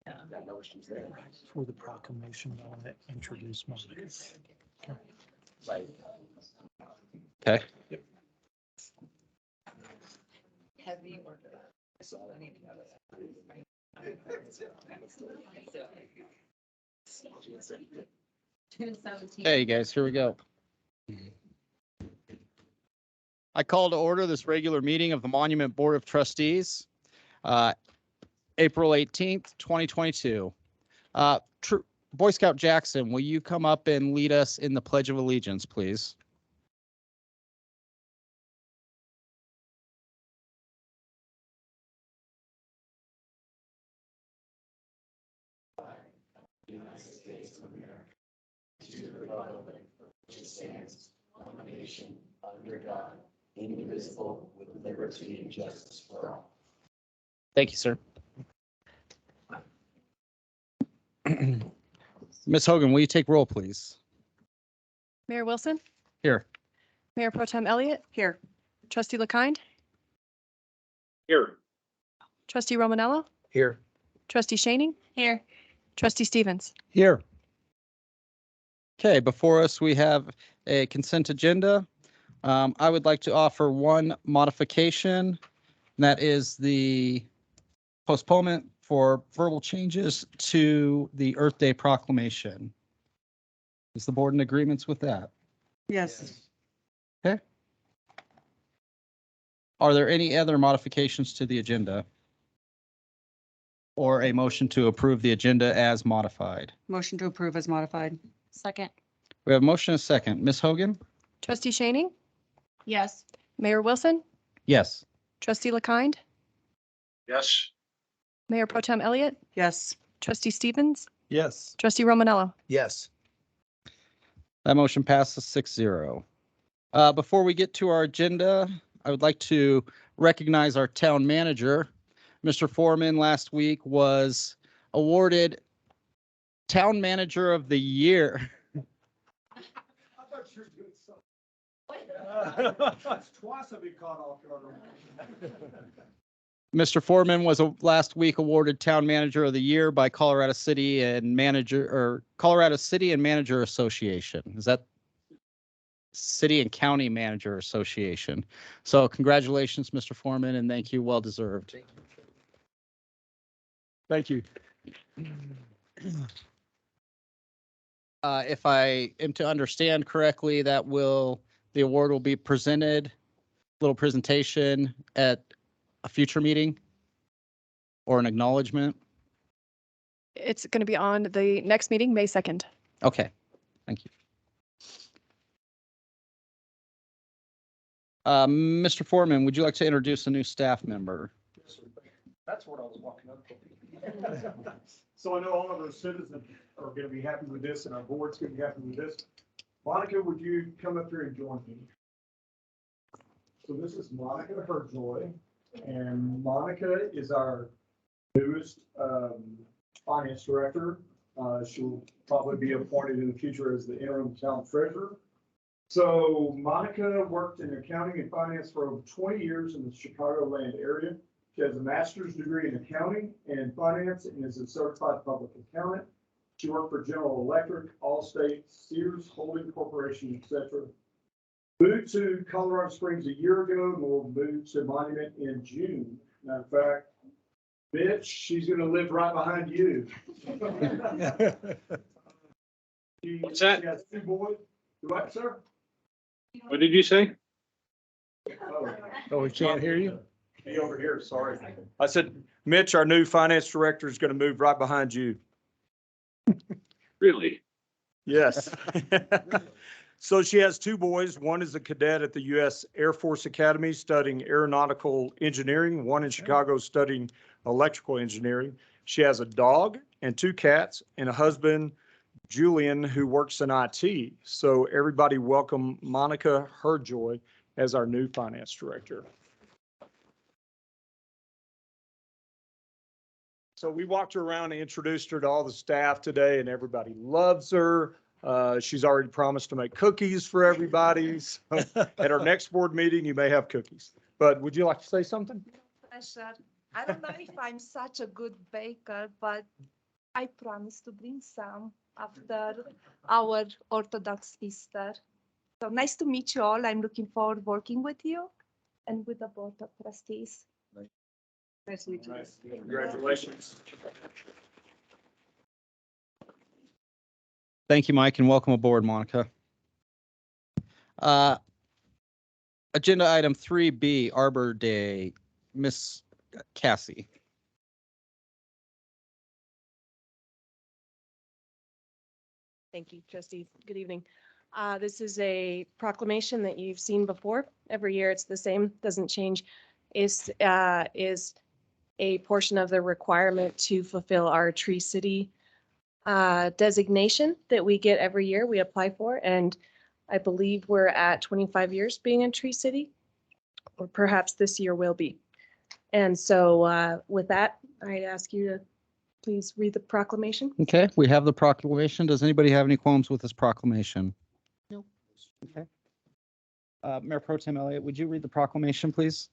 Got no issues there. For the proclamation, I want to introduce Monica. Right. Okay. Heavy or Hey, guys, here we go. I call to order this regular meeting of the Monument Board of Trustees, April 18th, 2022. Boy Scout Jackson, will you come up and lead us in the Pledge of Allegiance, please? United States of America, to the republic which stands one nation under God, indivisible, with liberty and justice for all. Thank you, sir. Ms. Hogan, will you take roll, please? Mayor Wilson, Here. Mayor Pro Tem Elliott. Here. Trustee LeKind, Here. Trustee Romanello, Here. Trustee Shaning. Here. Trustee Stevens. Here. Okay, before us, we have a consent agenda. I would like to offer one modification, and that is the postponement for verbal changes to the Earth Day proclamation. Is the board in agreements with that? Yes. Okay. Are there any other modifications to the agenda? Or a motion to approve the agenda as modified? Motion to approve as modified. Second. We have a motion and a second. Ms. Hogan? Trustee Shaning. Yes. Mayor Wilson, Yes. Trustee LeKind, Yes. Mayor Pro Tem Elliott, Yes. Trustee Stevens, Yes. Trustee Romanello. Yes. That motion passes 6-0. Before we get to our agenda, I would like to recognize our town manager. Mr. Foreman last week was awarded Town Manager of the Year. Twice I've been caught off guard. Mr. Foreman was last week awarded Town Manager of the Year by Colorado City and Colorado City and Manager Association. Is that City and County Manager Association? So congratulations, Mr. Foreman, and thank you. Well deserved. Thank you. If I am to understand correctly, the award will be presented, little presentation at a future meeting or an acknowledgement. It's going to be on the next meeting, May 2nd. Okay, thank you. Mr. Foreman, would you like to introduce a new staff member? That's what I was walking up to. So I know all of our citizens are going to be happy with this and our board's going to be happy with this. Monica, would you come up here and join me? So this is Monica Herjoy, and Monica is our newest finance director. She'll probably be appointed in the future as the interim town treasurer. So Monica worked in accounting and finance for over 20 years in the Chicagoland area. She has a master's degree in accounting and finance and is a certified public accountant. She worked for General Electric, Allstate, Sears Holding Corporation, etc. Moved to Colorado Springs a year ago and will move to Monument in June. Matter of fact, bitch, she's going to live right behind you. What's that? She has 2 boys. Right, sir? What did you say? Oh, we can't hear you? Be over here, sorry. I said, Mitch, our new finance director, is going to move right behind you. Really? Yes. So she has 2 boys. One is a cadet at the U.S. Air Force Academy studying aeronautical engineering, one in Chicago studying electrical engineering. She has a dog and 2 cats and a husband, Julian, who works in IT. So everybody welcome Monica Herjoy as our new finance director. So we walked her around and introduced her to all the staff today, and everybody loves her. She's already promised to make cookies for everybody. So at our next board meeting, you may have cookies. But would you like to say something? I don't know if I'm such a good baker, but I promise to bring some after our Orthodox Easter. So nice to meet you all. I'm looking forward working with you and with the Board of Trustees. Nice to meet you. Congratulations. Thank you, Mike, and welcome aboard, Monica. Agenda item 3B, Arbor Day. Miss Cassie. Thank you, Trustee. Good evening. This is a proclamation that you've seen before. Every year it's the same, doesn't change. Is a portion of the requirement to fulfill our Tree City designation that we get every year, we apply for. And I believe we're at 25 years being in Tree City, or perhaps this year will be. And so with that, I'd ask you to please read the proclamation. Okay, we have the proclamation. Does anybody have any qualms with this proclamation? No. Okay. Mayor Pro Tem Elliott, would you read the proclamation, please?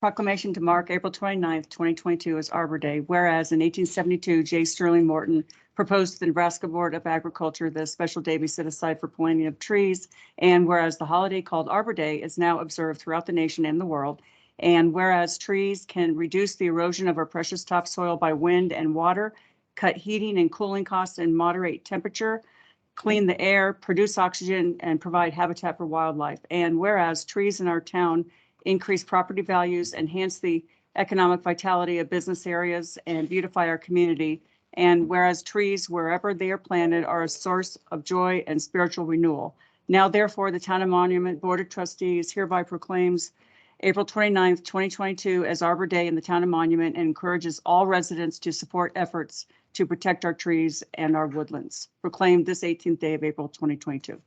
Proclamation to mark April 29th, 2022 as Arbor Day. Whereas in 1872, J. Sterling Morton proposed to the Nebraska Board of Agriculture that a special day be set aside for planting of trees. And whereas the holiday called Arbor Day is now observed throughout the nation and the world. And whereas trees can reduce the erosion of our precious topsoil by wind and water, cut heating and cooling costs and moderate temperature, clean the air, produce oxygen, and provide habitat for wildlife. And whereas trees in our town increase property values, enhance the economic vitality of business areas, and beautify our community. And whereas trees, wherever they are planted, are a source of joy and spiritual renewal. Now, therefore, the Town of Monument Board of Trustees hereby proclaims April 29th, 2022 as Arbor Day in the Town of Monument and encourages all residents to support efforts to protect our trees and our woodlands. Proclaimed this 18th day of April, 2022.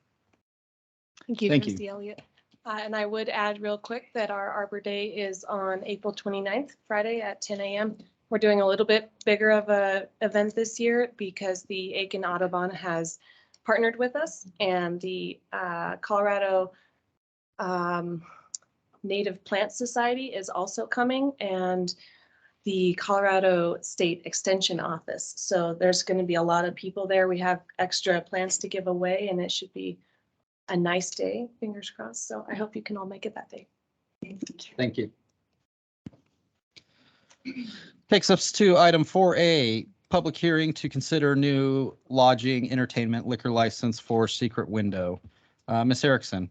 Thank you, Thank you. Trustee Elliott. And I would add real quick that our Arbor Day is on April 29th, Friday at 10 a.m. We're doing a little bit bigger of a event this year because the Aiken Audubon has partnered with us, and the Colorado Native Plant Society is also coming, and the Colorado State Extension Office. So there's going to be a lot of people there. We have extra plants to give away, and it should be a nice day, fingers crossed. So I hope you can all make it that day. Thank you. Takes us to item 4A, public hearing to consider new lodging, entertainment, liquor license for Secret Window. Ms. Erickson.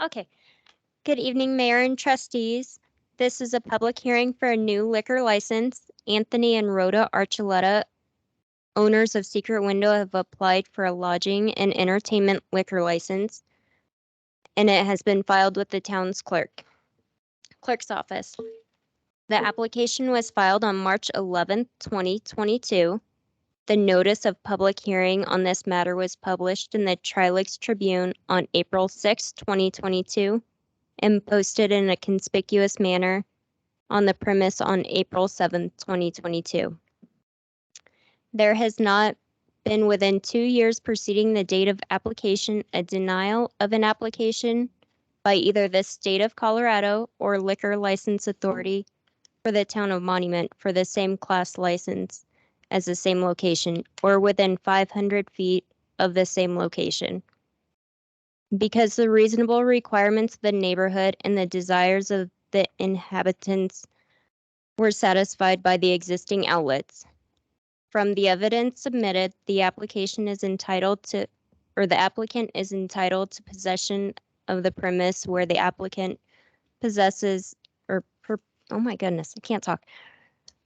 Okay. Good evening, Mayor and Trustees. This is a public hearing for a new liquor license. Anthony and Rhoda Archuleta, owners of Secret Window, have applied for a lodging and entertainment liquor license, and it has been filed with the town's clerk's office. The application was filed on March 11th, 2022. The notice of public hearing on this matter was published in the Tri-Lakes Tribune on April 6, 2022, and posted in a conspicuous manner on the premise on April 7, 2022. There has not been within 2 years preceding the date of application a denial of an application by either the state of Colorado or liquor license authority for the town of Monument for the same class license as the same location or within 500 feet of the same location. Because the reasonable requirements of the neighborhood and the desires of the inhabitants were satisfied by the existing outlets. From the evidence submitted, the applicant is entitled to possession of the premise where the applicant possesses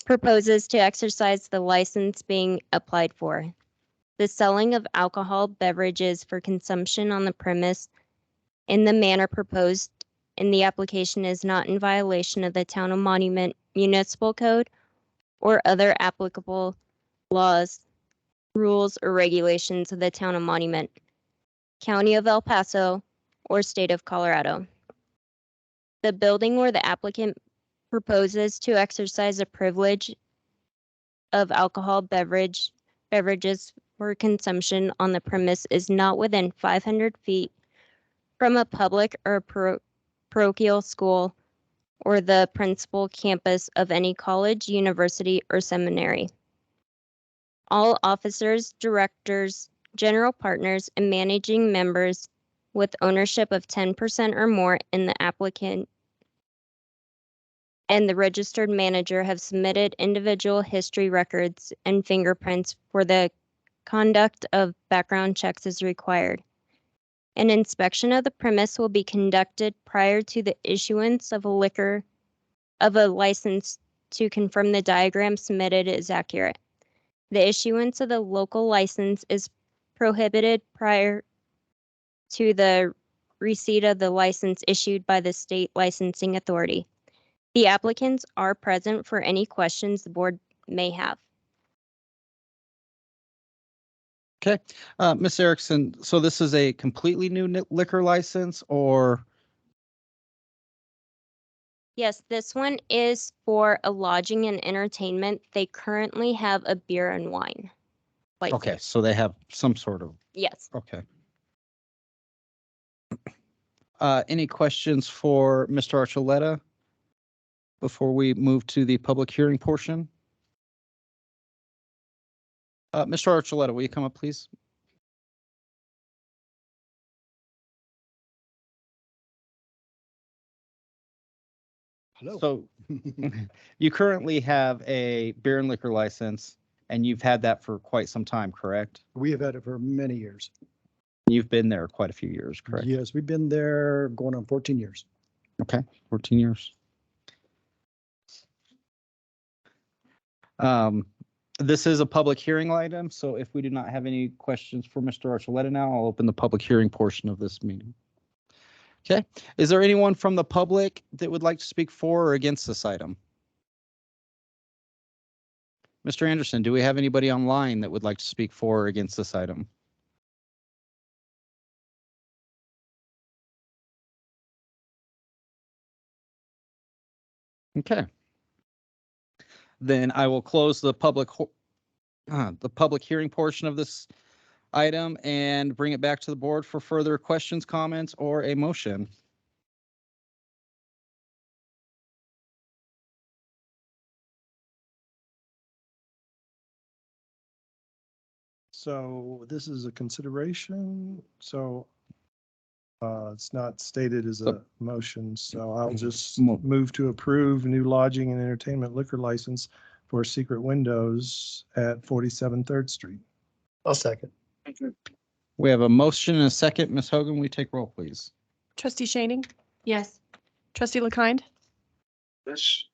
proposes to exercise the license being applied for. The selling of alcohol beverages for consumption on the premise in the manner proposed and the application is not in violation of the Town of Monument Municipal Code or other applicable laws, rules, or regulations of the Town of Monument, County of El Paso, or State of Colorado. The building where the applicant proposes to exercise a privilege of alcohol beverages for consumption on the premise is not within 500 feet from a public or parochial school or the principal campus of any college, university, or seminary. All officers, directors, general partners, and managing members with ownership of 10% or more in the applicant and the registered manager have submitted individual history records and fingerprints for the conduct of background checks as required. An inspection of the premise will be conducted prior to the issuance of a license to confirm the diagram submitted is accurate. The issuance of the local license is prohibited prior to the receipt of the license issued by the state licensing authority. The applicants are present for any questions the board may have. Okay, Ms. Erickson, so this is a completely new liquor license or? Yes, this one is for a lodging and entertainment. They currently have a beer and wine license. Okay, so they have some sort of, Yes. okay. Any questions for Mr. Archuleta before we move to the public hearing portion? Mr. Archuleta, will you come up, please? Hello. So you currently have a beer and liquor license and you've had that for quite some time, correct? We have had it for many years. You've been there quite a few years, correct? Yes, we've been there going on 14 years. Okay, 14 years. This is a public hearing item, so if we do not have any questions for Mr. Archuleta now, I'll open the public hearing portion of this meeting. Okay, is there anyone from the public that would like to speak for or against this item? Mr. Anderson, do we have anybody online that would like to speak for or against this item? Okay. Then I will close the public hearing portion of this item and bring it back to the board for further questions, comments, or a motion. So this is a consideration, so it's not stated as a motion, so I'll just move to approve new lodging and entertainment liquor license for Secret Windows at 47 3rd Street. I'll second. We have a motion and a second. Ms. Hogan, will you take roll, please? Trustee Shaning, Yes. trustee LeKind, Yes.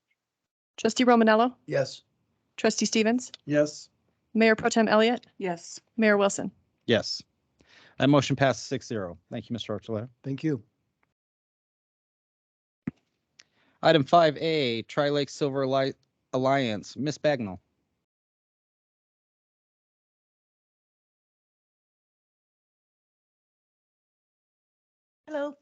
trustee Romanello, Yes. trustee Stevens, Yes. Mayor Pro Tem Elliott, Yes. Mayor Wilson. Yes. That motion passes 6-0. Thank you, Mr. Archuleta. Thank you. Item 5A, Tri-Lake Silver Light Alliance, Ms. Bagnall. Hello.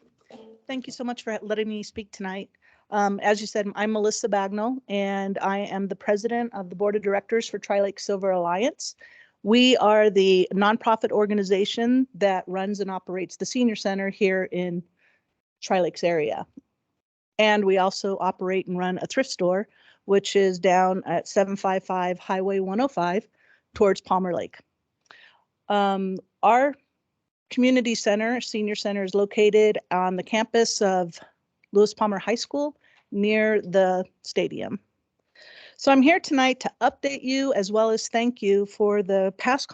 Thank you so much for letting me speak tonight. As you said, I'm Melissa Bagnall, and I am the president of the board of directors for Tri-Lake Silver Alliance. We are the nonprofit organization that runs and operates the senior center here in Tri-Lakes area. And we also operate and run a thrift store, which is down at 755 Highway 105 towards Palmer Lake. Our community center, senior center, is located on the campus of Lewis Palmer High School near the stadium. So I'm here tonight to update you as well as thank you for the past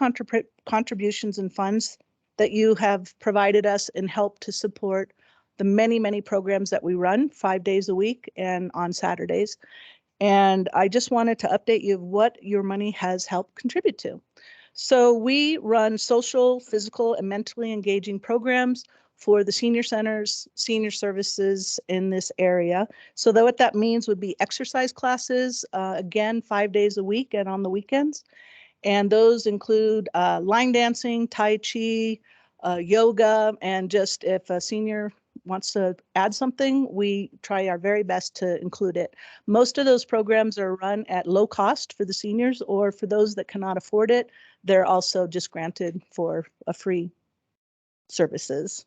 contributions and funds that you have provided us and helped to support the many, many programs that we run 5 days a week and on Saturdays. And I just wanted to update you of what your money has helped contribute to. So we run social, physical, and mentally engaging programs for the senior centers, senior services in this area. So that what that means would be exercise classes, again, 5 days a week and on the weekends. And those include line dancing, Tai Chi, yoga, and just if a senior wants to add something, we try our very best to include it. Most of those programs are run at low cost for the seniors, or for those that cannot afford it, they're also just granted for a free services.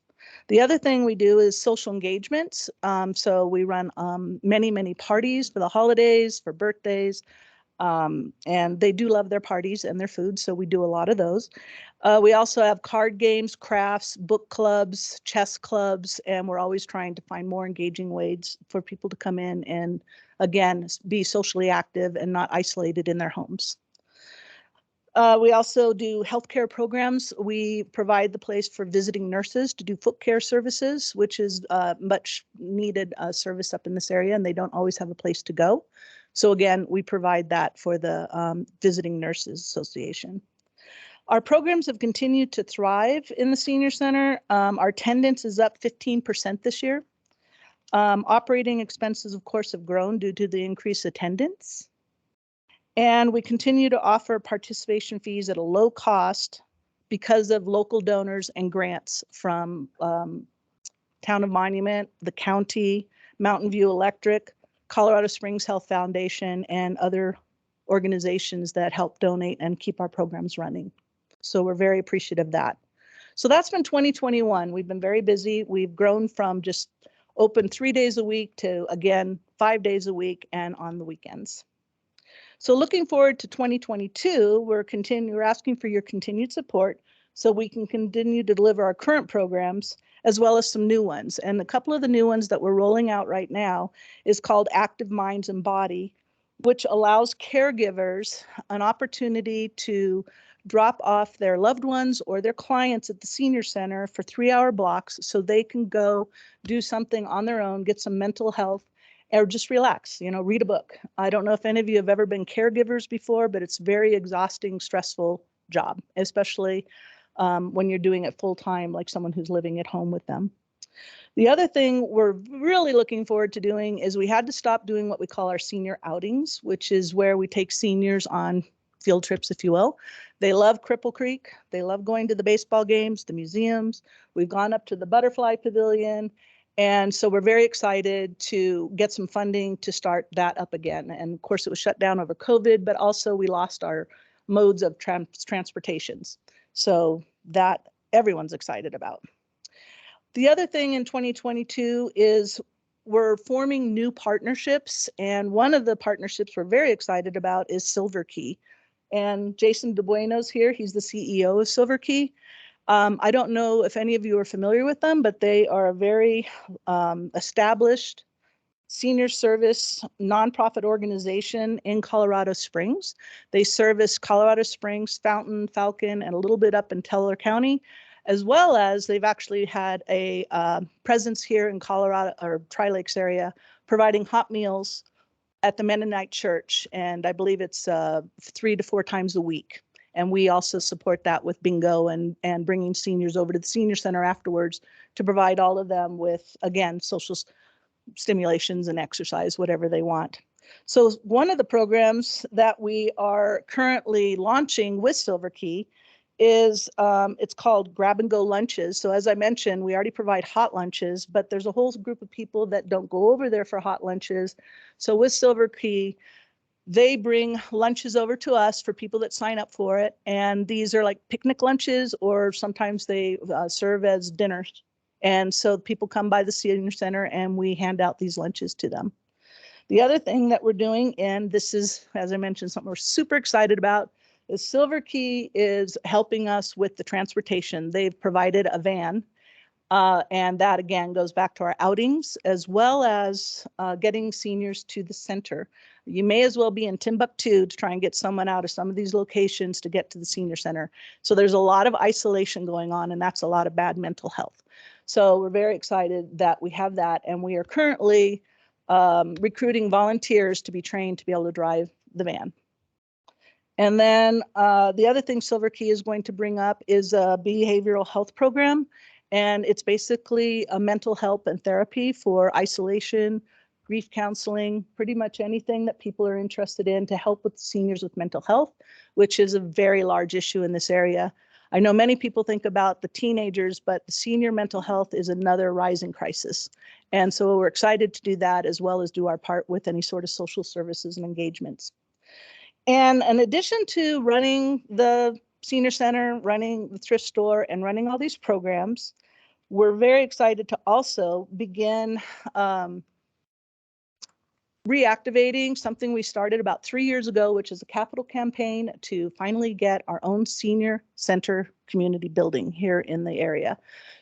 The other thing we do is social engagements. So we run many parties for the holidays, for birthdays, and they do love their parties and their food, so we do a lot of those. We also have card games, crafts, book clubs, chess clubs, and we're always trying to find more engaging ways for people to come in and, again, be socially active and not isolated in their homes. We also do healthcare programs. We provide the place for visiting nurses to do foot care services, which is much needed service up in this area, and they don't always have a place to go. So again, we provide that for the Visiting Nurses Association. Our programs have continued to thrive in the senior center. Our attendance is up 15% this year. Operating expenses, of course, have grown due to the increased attendance. And we continue to offer participation fees at a low cost because of local donors and grants from Town of Monument, the county, Mountain View Electric, Colorado Springs Health Foundation, and other organizations that help donate and keep our programs running. So we're very appreciative of that. So that's been 2021. We've been very busy. We've grown from just open 3 days a week to, again, 5 days a week and on the weekends. So looking forward to 2022, we're asking for your continued support so we can continue to deliver our current programs as well as some new ones. And a couple of the new ones that we're rolling out right now is called Active Minds and Body, which allows caregivers an opportunity to drop off their loved ones or their clients at the senior center for 3-hour blocks so they can go do something on their own, get some mental health, or just relax, read a book. I don't know if any of you have ever been caregivers before, but it's very exhausting, stressful job, especially when you're doing it full time, like someone who's living at home with them. The other thing we're really looking forward to doing is we had to stop doing what we call our senior outings, which is where we take seniors on field trips, if you will. They love Cripple Creek. They love going to the baseball games, the museums. We've gone up to the Butterfly Pavilion. And so we're very excited to get some funding to start that up again. And of course, it was shut down over COVID, but also we lost our modes of transportations. So that everyone's excited about. The other thing in 2022 is we're forming new partnerships. And one of the partnerships we're very excited about is Silver Key. And Jason DeBueno's here. He's the CEO of Silver Key. I don't know if any of you are familiar with them, but they are a very established senior service nonprofit organization in Colorado Springs. They service Colorado Springs, Fountain, Falcon, and a little bit up in Teller County, as well as they've actually had a presence here in Colorado or Tri-Lakes area, providing hot meals at the Mennonite Church. And I believe it's 3 to 4 times a week. And we also support that with bingo and bringing seniors over to the senior center afterwards to provide all of them with, again, social stimulations and exercise, whatever they want. So one of the programs that we are currently launching with Silver Key is it's called Grab and Go Lunches. So as I mentioned, we already provide hot lunches, but there's a whole group of people that don't go over there for hot lunches. So with Silver Key, they bring lunches over to us for people that sign up for it. And these are like picnic lunches, or sometimes they serve as dinners. And so people come by the senior center and we hand out these lunches to them. The other thing that we're doing, and this is, as I mentioned, something we're super excited about, is Silver Key is helping us with the transportation. They've provided a van. And that again goes back to our outings, as well as getting seniors to the center. You may as well be in Timbuktu to try and get someone out of some of these locations to get to the senior center. So there's a lot of isolation going on, and that's a lot of bad mental health. So we're very excited that we have that, and we are currently recruiting volunteers to be trained to be able to drive the van. And then the other thing Silver Key is going to bring up is a behavioral health program. And it's basically a mental help and therapy for isolation, grief counseling, pretty much anything that people are interested in to help with seniors with mental health, which is a very large issue in this area. I know many people think about the teenagers, but the senior mental health is another rising crisis. And so we're excited to do that as well as do our part with any sort of social services and engagements. And in addition to running the senior center, running the thrift store, and running all these programs, we're very excited to also begin reactivating something we started about 3 years ago, which is a capital campaign to finally get our own senior center community building here in the area.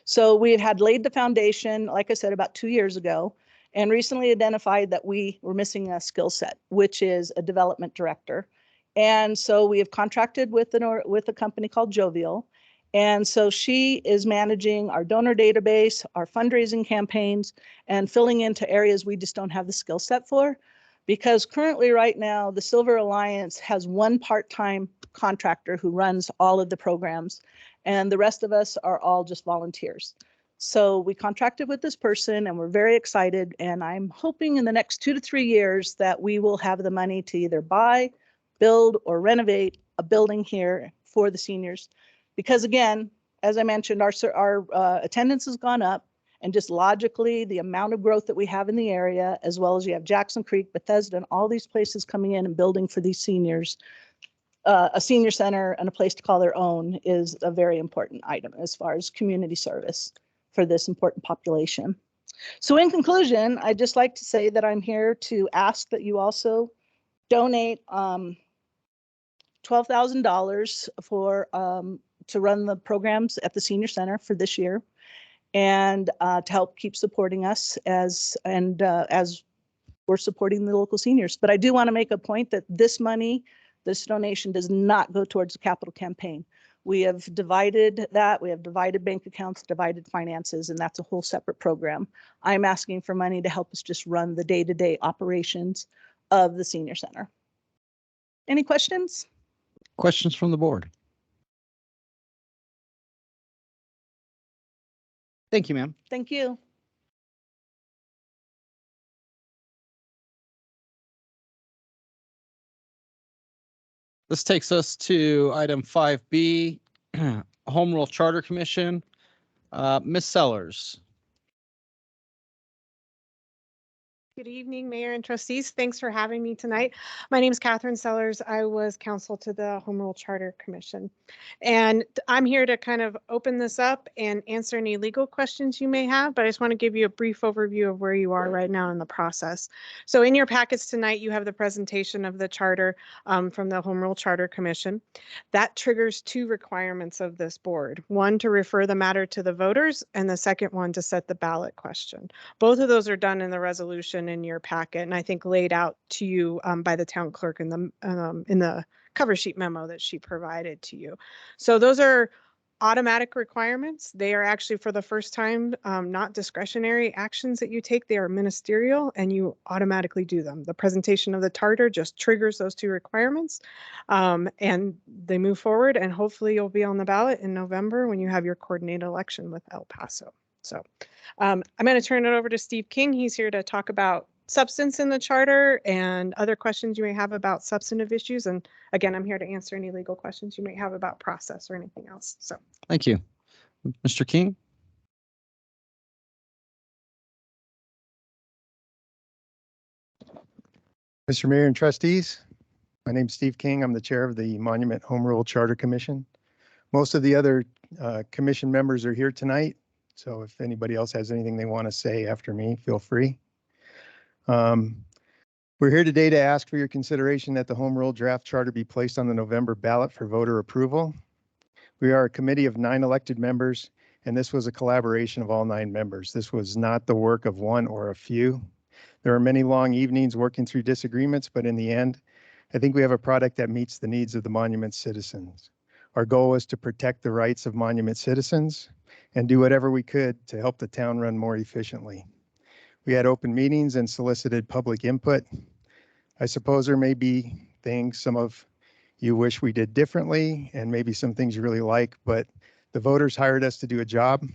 So we had laid the foundation, like I said, about 2 years ago, and recently identified that we were missing a skill set, which is a development director. And so we have contracted with a company called Jovial. And so she is managing our donor database, our fundraising campaigns, and filling into areas we just don't have the skill set for. Because currently right now, the Silver Alliance has one part-time contractor who runs all of the programs, and the rest of us are all just volunteers. So we contracted with this person and we're very excited. And I'm hoping in the next 2 to 3 years that we will have the money to either buy, build, or renovate a building here for the seniors. Because again, as I mentioned, our attendance has gone up, and just logically, the amount of growth that we have in the area, as well as you have Jackson Creek, Bethesda, and all these places coming in and building for these seniors, a senior center and a place to call their own is a very important item as far as community service for this important population. So in conclusion, I'd just like to say that I'm here to ask that you also donate $12,000 for to run the programs at the senior center for this year, and to help keep supporting us as we're supporting the local seniors. But I do want to make a point that this money, this donation, does not go towards the capital campaign. We have divided that. We have divided bank accounts, divided finances, and that's a whole separate program. I'm asking for money to help us just run the day-to-day operations of the senior center. Any questions? Questions from the board? Thank you, ma'am. Thank you. This takes us to item 5B, Home Rule Charter Commission. Ms. Sellers. Good evening, Mayor and trustees. Thanks for having me tonight. My name is Catherine Sellers. I was counsel to the Home Rule Charter Commission. And I'm here to kind of open this up and answer any legal questions you may have, but I just want to give you a brief overview of where you are right now in the process. So in your packets tonight, you have the presentation of the charter from the Home Rule Charter Commission. That triggers 2 requirements of this board. One, to refer the matter to the voters, and the second one to set the ballot question. Both of those are done in the resolution in your packet, and I think laid out to you by the town clerk in the cover sheet memo that she provided to you. So those are automatic requirements. They are actually, for the first time, not discretionary actions that you take. They are ministerial, and you automatically do them. The presentation of the charter just triggers those 2 requirements, and they move forward, and hopefully you'll be on the ballot in November when you have your coordinated election with El Paso. So I'm going to turn it over to Steve King. He's here to talk about substance in the charter and other questions you may have about substantive issues. And again, I'm here to answer any legal questions you may have about process or anything else. So Thank you. Mr. King? Mr. Mayor and trustees, my name is Steve King. I'm the chair of the Monument Home Rule Charter Commission. Most of the other commission members are here tonight. So if anybody else has anything they want to say after me, feel free. We're here today to ask for your consideration that the Home Rule Draft Charter be placed on the November ballot for voter approval. We are a committee of 9 elected members, and this was a collaboration of all 9 members. This was not the work of one or a few. There are many long evenings working through disagreements, but in the end, I think we have a product that meets the needs of the Monument citizens. Our goal was to protect the rights of Monument citizens and do whatever we could to help the town run more efficiently. We had open meetings and solicited public input. I suppose there may be things some of you wish we did differently, and maybe some things you really like, but the voters hired us to do a job,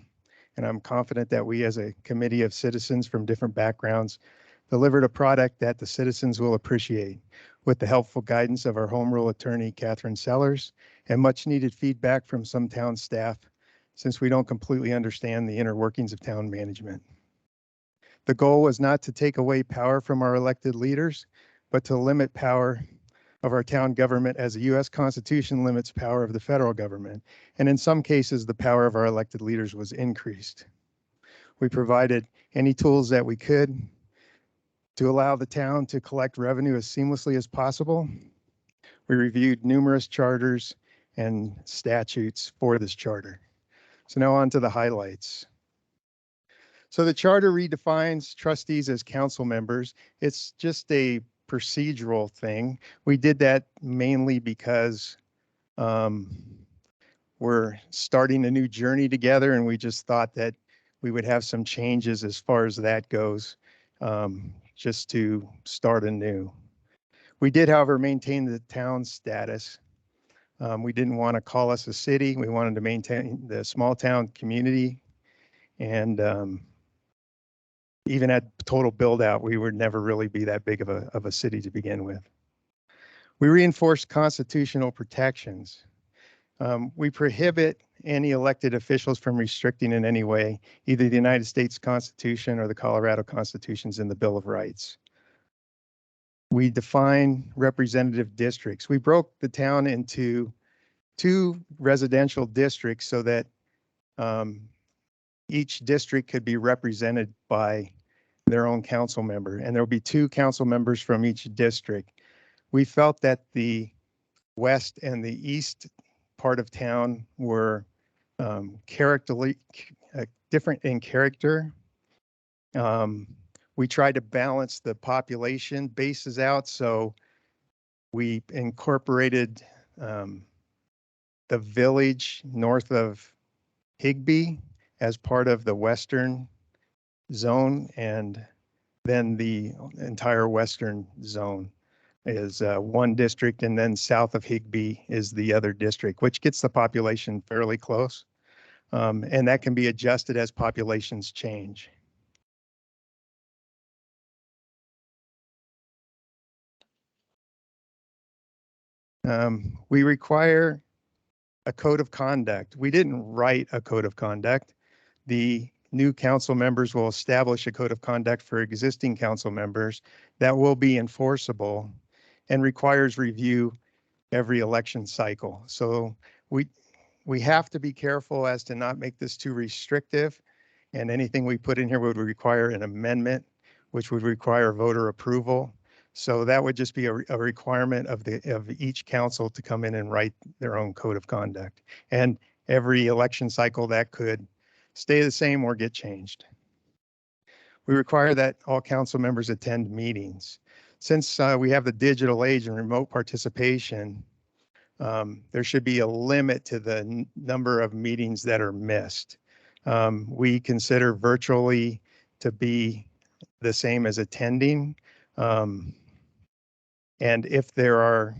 and I'm confident that we, as a committee of citizens from different backgrounds, delivered a product that the citizens will appreciate, with the helpful guidance of our home rule attorney, Catherine Sellers, and much needed feedback from some town staff, since we don't completely understand the inner workings of town management. The goal was not to take away power from our elected leaders, but to limit power of our town government as the U.S. Constitution limits power of the federal government. And in some cases, the power of our elected leaders was increased. We provided any tools that we could to allow the town to collect revenue as seamlessly as possible. We reviewed numerous charters and statutes for this charter. So now on to the highlights. So the charter redefines trustees as council members. It's just a procedural thing. We did that mainly because we're starting a new journey together, and we just thought that we would have some changes as far as that goes, just to start anew. We did, however, maintain the town status. We didn't want to call us a city. We wanted to maintain the small town community, and even at total build out, we would never really be that big of a city to begin with. We reinforced constitutional protections. We prohibit any elected officials from restricting in any way either the United States Constitution or the Colorado Constitutions in the Bill of Rights. We define representative districts. We broke the town into 2 residential districts so that each district could be represented by their own council member, and there will be 2 council members from each district. We felt that the west and the east part of town were different in character. We tried to balance the population bases out, so we incorporated the village north of Higbee as part of the western zone, and then the entire western zone is 1 district, and then south of Higbee is the other district, which gets the population fairly close. And that can be adjusted as populations change. We require a code of conduct. We didn't write a code of conduct. The new council members will establish a code of conduct for existing council members that will be enforceable and requires review every election cycle. So we have to be careful as to not make this too restrictive, and anything we put in here would require an amendment, which would require voter approval. So that would just be a requirement of each council to come in and write their own code of conduct. And every election cycle that could stay the same or get changed. We require that all council members attend meetings. Since we have the digital age and remote participation, there should be a limit to the number of meetings that are missed. We consider virtually to be the same as attending. And if there are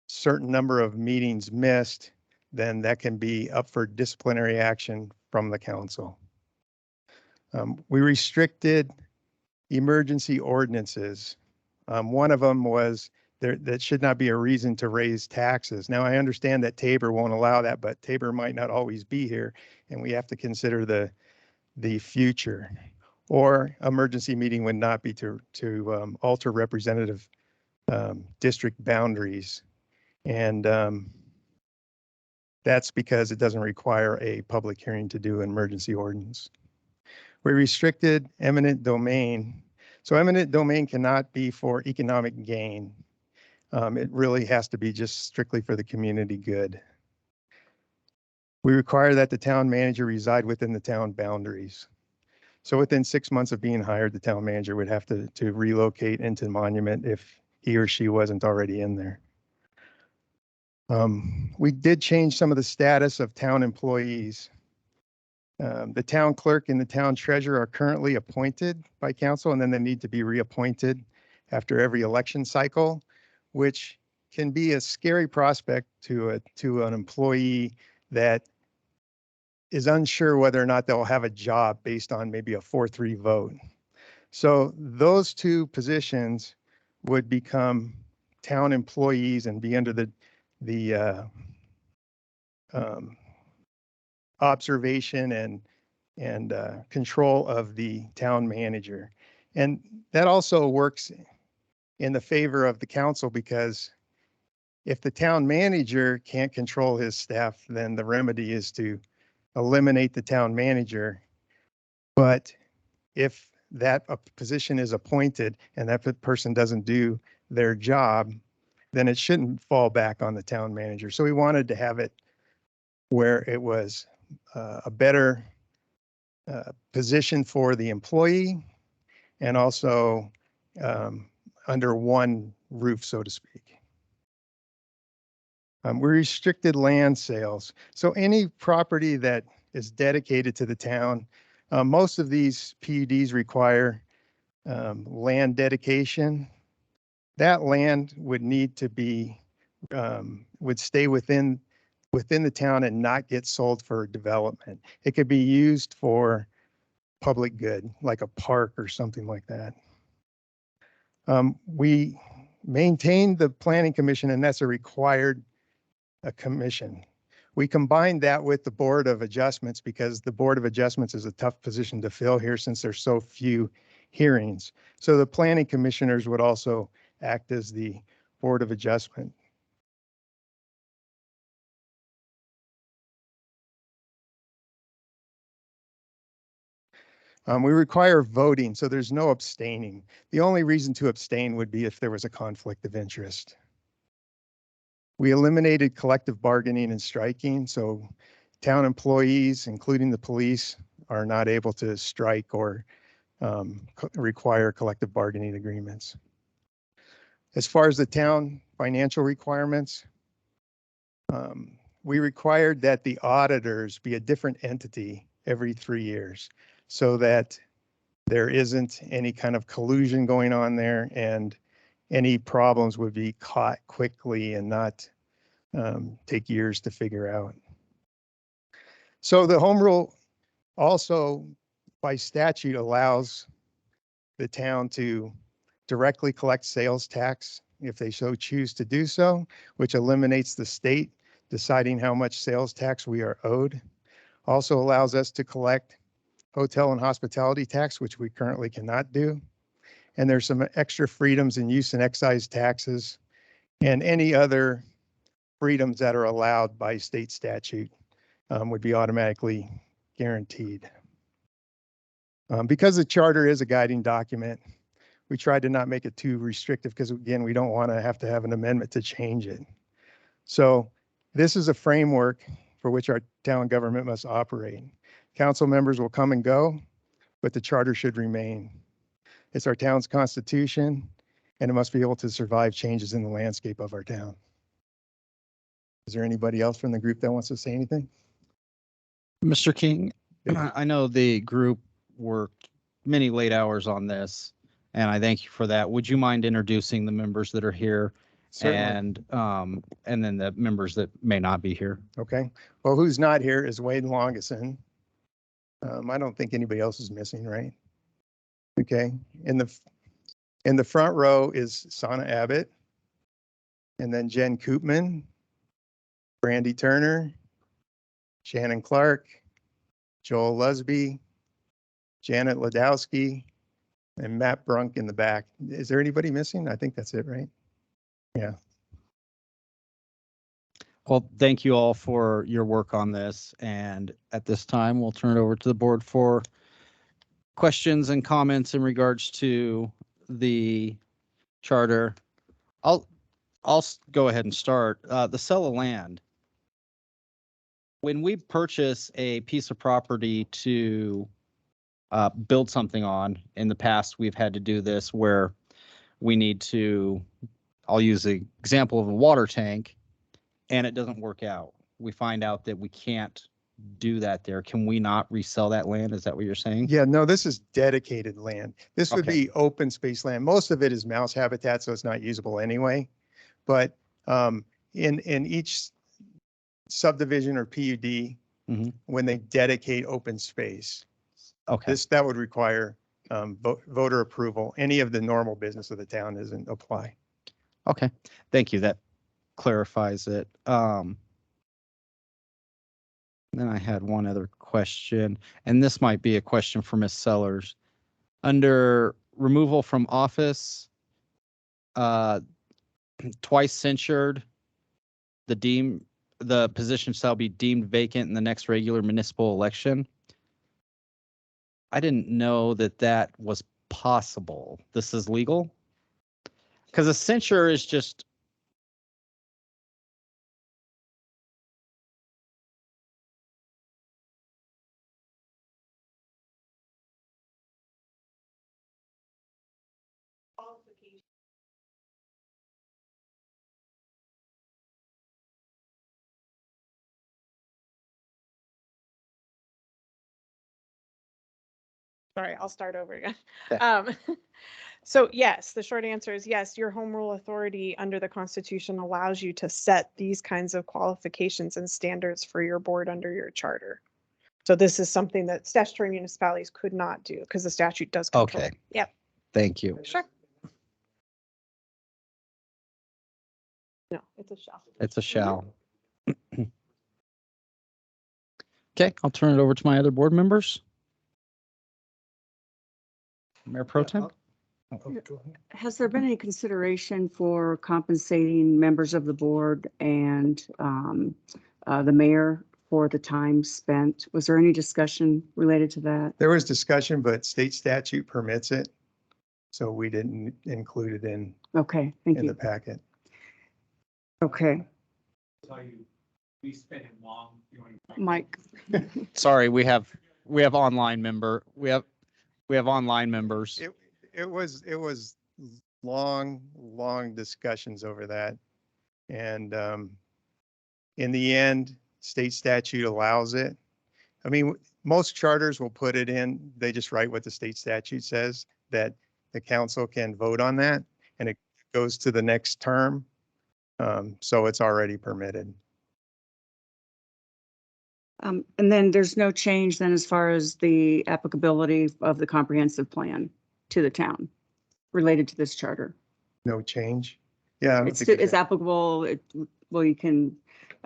certain number of meetings missed, then that can be up for disciplinary action from the council. We restricted emergency ordinances. One of them was that should not be a reason to raise taxes. Now, I understand that Tabor won't allow that, but Tabor might not always be here, and we have to consider the future. Or emergency meeting would not be to alter representative district boundaries. And that's because it doesn't require a public hearing to do an emergency ordinance. We restricted eminent domain. So eminent domain cannot be for economic gain. It really has to be just strictly for the community good. We require that the town manager reside within the town boundaries. So within 6 months of being hired, the town manager would have to relocate into Monument if he or she wasn't already in there. We did change some of the status of town employees. The town clerk and the town treasurer are currently appointed by council, and then they need to be reappointed after every election cycle, which can be a scary prospect to an employee that is unsure whether or not they'll have a job based on maybe a 4-3 vote. So those two positions would become town employees and be under the observation and control of the town manager. And that also works in the favor of the council, because if the town manager can't control his staff, then the remedy is to eliminate the town manager. But if that position is appointed and that person doesn't do their job, then it shouldn't fall back on the town manager. So we wanted to have it where it was a better position for the employee, and also under one roof, so to speak. We restricted land sales. So any property that is dedicated to the town, most of these PUDs require land dedication. That land would need to be, would stay within the town and not get sold for development. It could be used for public good, like a park or something like that. We maintained the planning commission, and that's a required commission. We combined that with the Board of Adjustments because the Board of Adjustments is a tough position to fill here since there's so few hearings. So the planning commissioners would also act as the Board of Adjustment. We require voting, so there's no abstaining. The only reason to abstain would be if there was a conflict of interest. We eliminated collective bargaining and striking, so town employees, including the police, are not able to strike or require collective bargaining agreements. As far as the town financial requirements, we required that the auditors be a different entity every 3 years so that there isn't any kind of collusion going on there, and any problems would be caught quickly and not take years to figure out. So the home rule also by statute allows the town to directly collect sales tax if they so choose to do so, which eliminates the state deciding how much sales tax we are owed. Also allows us to collect hotel and hospitality tax, which we currently cannot do. And there's some extra freedoms in use and excise taxes and any other freedoms that are allowed by state statute would be automatically guaranteed. Because the charter is a guiding document, we tried to not make it too restrictive because, again, we don't want to have an amendment to change it. So this is a framework for which our town government must operate. Council members will come and go, but the charter should remain. It's our town's constitution, and it must be able to survive changes in the landscape of our town. Is there anybody else from the group that wants to say anything? Mr. King, Yeah. I know the group worked many late hours on this, and I thank you for that. Would you mind introducing the members that are here? Certainly. And then the members that may not be here? Okay. Well, who's not here is Wade Longeson. I don't think anybody else is missing, right? Okay. In the front row is Sana Abbott, and then Jen Koopman, Brandy Turner, Shannon Clark, Joel Lusby, Janet Ladowski, and Matt Brunk in the back. Is there anybody missing? I think that's it, right? Yeah. Well, thank you all for your work on this. And at this time, we'll turn it over to the board for questions and comments in regards to the charter. I'll go ahead and start. The sale of land. When we purchase a piece of property to build something on, in the past, we've had to do this where we need to, I'll use the example of a water tank, and it doesn't work out. We find out that we can't do that there. Can we not resell that land? Is that what you're saying? Yeah, no, this is dedicated land. This would Okay. be open space land. Most of it is mouse habitat, so it's not usable anyway. But in each subdivision or PUD, Mhm. when they dedicate open space. Okay, That would require voter approval. Any of the normal business of the town doesn't apply. okay. Thank you. That clarifies it. Then I had one other question, and this might be a question for Ms. Sellers. Under removal from office, twice censured, the position shall be deemed vacant in the next regular municipal election. I didn't know that that was possible. This is legal? Because a censure is just. Sorry, I'll start over again. Okay. So yes, the short answer is yes, your home rule authority under the Constitution allows you to set these kinds of qualifications and standards for your board under your charter. So this is something that statutory municipalities could not do because the statute does control. Okay. Yep, Thank you. sure. No, it's a shall. It's a shall. Okay, I'll turn it over to my other board members. Mayor Pro Tem? Oh, go ahead. Has there been any consideration for compensating members of the board and the mayor for the time spent? Was there any discussion related to that? There was discussion, but state statute permits it. So we didn't include it in Okay, thank the you. packet. Okay, We spent it long doing. Mike. Sorry, we have online member. We have online members. It was long discussions over that. And in the end, state statute allows it. I mean, most charters will put it in, they just write what the state statute says, that the council can vote on that, and it goes to the next term. So it's already permitted. And then there's no change then as far as the applicability of the comprehensive plan to the town related to this charter. No change. Yeah. I don't think It's applicable. Well, you can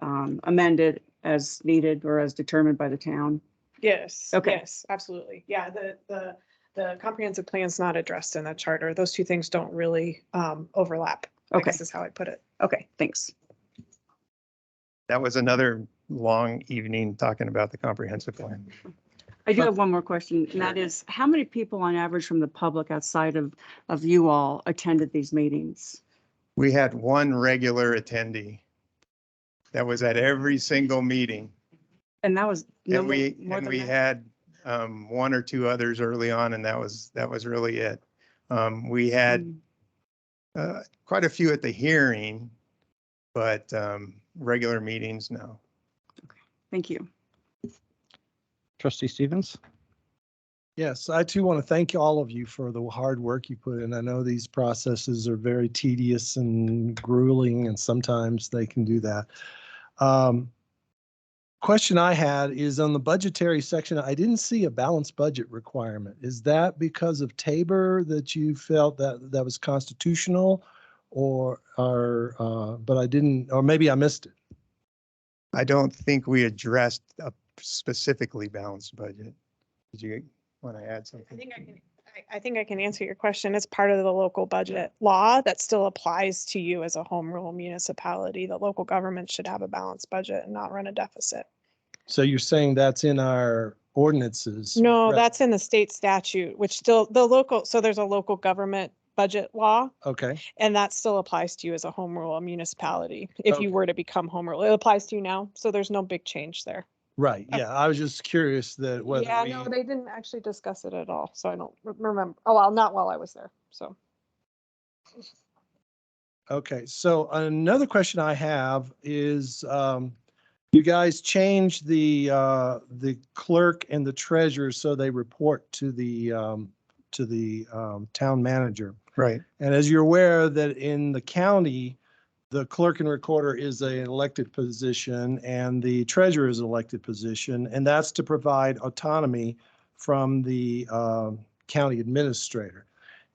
amend it as needed or as determined by the town. Yes. Okay. Yes, absolutely. Yeah, the comprehensive plan is not addressed in the charter. Those two things don't really overlap. I Okay. guess is how I put it. Okay, thanks. That was another long evening talking about the comprehensive plan. I do have one more question, and that is, how many people on average from the public outside of you all attended these meetings? We had one regular attendee that was at every single meeting. And that was no And we, more and than we that? had one or two others early on, and that was really it. We had Mm. quite a few at the hearing, but regular meetings, no. Thank you. Trustee Stevens? Yes, I too want to thank all of you for the hard work you put in. I know these processes are very tedious and grueling, and sometimes they can do that. Question I had is on the budgetary section, I didn't see a balanced budget requirement. Is that because of Tabor that you felt that was constitutional, or but I didn't, or maybe I missed it? I don't think we addressed a specifically balanced budget. Did you want to add something? I think I can answer your question. It's part of the local budget law that still applies to you as a home rule municipality. The local government should have a balanced budget and not run a deficit. So you're saying that's in our ordinances? No, Right. that's in the state statute, which still so there's a local government budget law, Okay, and that still applies to you as a home rule municipality. If Okay. you were to become home rule, it applies to you now. So there's no big change there. right, yeah, I was just curious that whether Yeah, we. no, they didn't actually discuss it at all. So I don't remember. Oh, well, not while I was there. So. Okay, so another question I have is, you guys changed the clerk and the treasurer so they report to the town manager. Right. And as you're aware that in the county, the clerk and recorder is an elected position and the treasurer is an elected position, and that's to provide autonomy from the county administrator.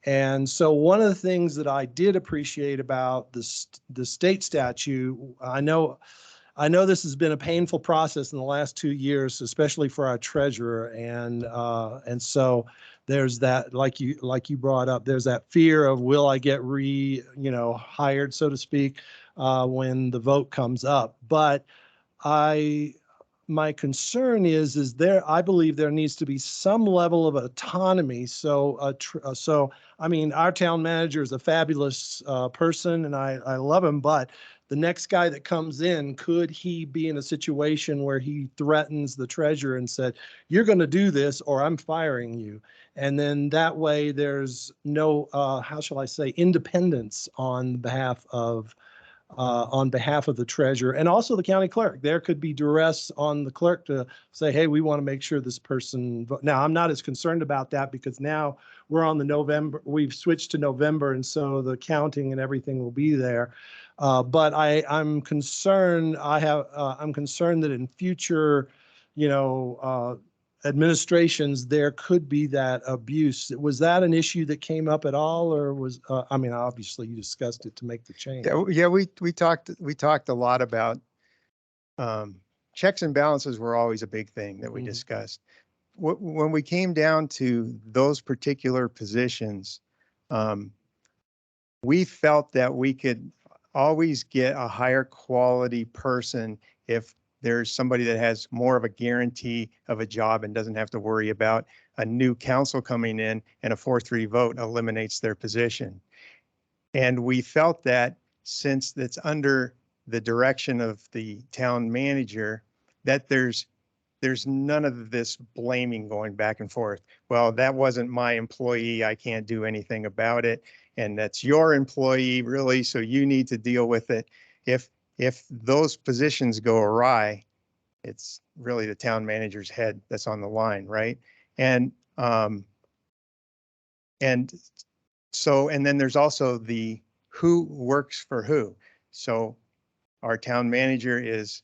And so one of the things that I did appreciate about the state statute, I know this has been a painful process in the last 2 years, especially for our treasurer, and so there's that, like you brought up, there's that fear of, will I get hired, so to speak, when the vote comes up. But my concern is I believe there needs to be some level of autonomy. So I mean, our town manager is a fabulous person, and I love him, but the next guy that comes in, could he be in a situation where he threatens the treasurer and said, you're going to do this or I'm firing you? And then that way there's no, how shall I say, independence on behalf of the treasurer and also the county clerk. There could be duress on the clerk to say, hey, we want to make sure this person. Now, I'm not as concerned about that because now we're on we've switched to November, and so the counting and everything will be there. But I'm concerned. I'm concerned that in future, administrations, there could be that abuse. Was that an issue that came up at all, or was, I mean, obviously you discussed it to make the change. Yeah, we talked a lot about checks and balances were always a big thing that we discussed. When we came down to those particular positions, we felt that we could always get a higher quality person if there's somebody that has more of a guarantee of a job and doesn't have to worry about a new council coming in and a 4-3 vote eliminates their position. And we felt that since that's under the direction of the town manager, that there's none of this blaming going back and forth. Well, that wasn't my employee, I can't do anything about it. And that's your employee, really, so you need to deal with it. If those positions go awry, it's really the town manager's head that's on the line, right? And so then there's also the who works for who. So our town manager is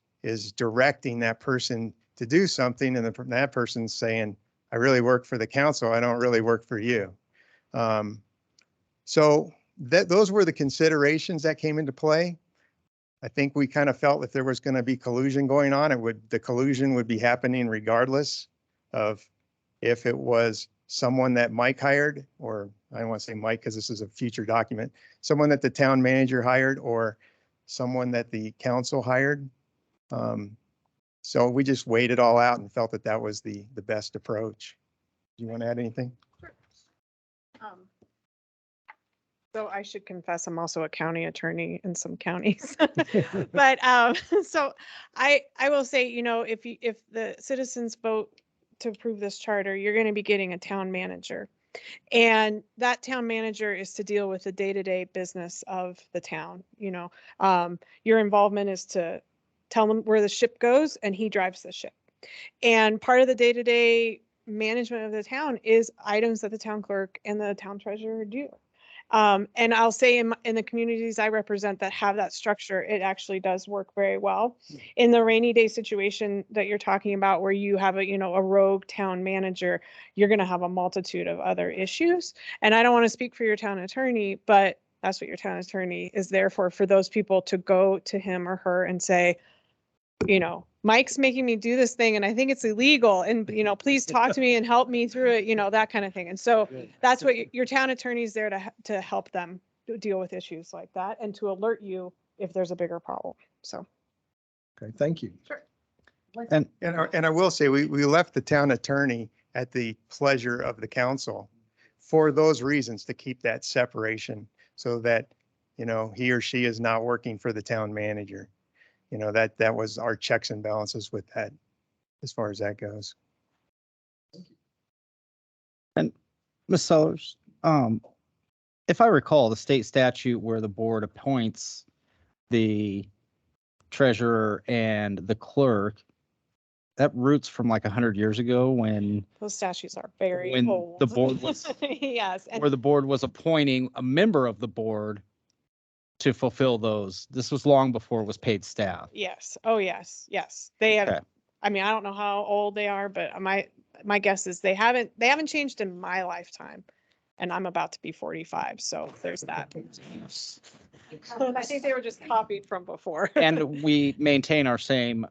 directing that person to do something, and that person's saying, I really work for the council, I don't really work for you. So those were the considerations that came into play. I think we kind of felt if there was going to be collusion going on, the collusion would be happening regardless of if it was someone that Mike hired, or I don't want to say Mike because this is a future document, someone that the town manager hired or someone that the council hired. So we just weighed it all out and felt that that was the best approach. Do you want to add anything? Sure. So I should confess, I'm also a county attorney in some counties. But so I will say, if the citizens vote to approve this charter, you're going to be getting a town manager. And that town manager is to deal with the day-to-day business of the town. Your involvement is to tell them where the ship goes, and he drives the ship. And part of the day-to-day management of the town is items that the town clerk and the town treasurer do. And I'll say in the communities I represent that have that structure, it actually does work very well. In the rainy day situation that you're talking about, where you have a rogue town manager, you're going to have a multitude of other issues. And I don't want to speak for your town attorney, but that's what your town attorney is there for those people to go to him or her and say, Mike's making me do this thing and I think it's illegal, and please talk to me and help me through it, that kind of thing. And so that's what your town attorney is there to help them deal with issues like that and to alert you if there's a bigger problem. So okay, thank you. Sure. And I will say we left the town attorney at the pleasure of the council for those reasons, to keep that separation so that he or she is not working for the town manager. That was our checks and balances with that, as far as that goes. And Ms. Sellers, if I recall, the state statute where the board appoints the treasurer and the clerk, that roots from like 100 years ago when those statutes are very old. The board was yes, where the board was appointing a member of the board to fulfill those. This was long before it was paid staff. Yes. Oh, yes. Yes. They have, Okay. I mean, I don't know how old they are, but my guess is they haven't changed in my lifetime. And I'm about to be 45, so there's that. I think they were just copied from before. And we maintain our same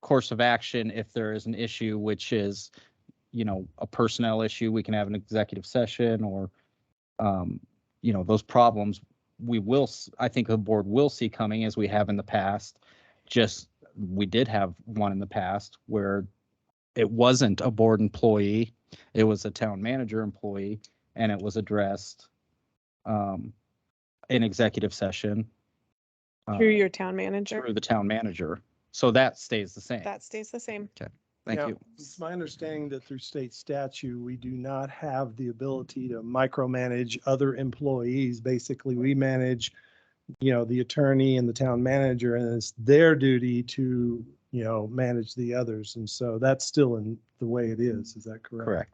course of action if there is an issue, which is, a personnel issue. We can have an executive session or, those problems I think the board will see coming as we have in the past. We did have one in the past where it wasn't a board employee, it was a town manager employee, and it was addressed in executive session. Through your town manager. Through the town manager. So that stays the same. That stays the same. Thank Yeah, you. It's my understanding that through state statute, we do not have the ability to micromanage other employees. Basically, we manage, the attorney and the town manager, and it's their duty to, manage the others. And so that's still in the way it is. Is that correct? Correct.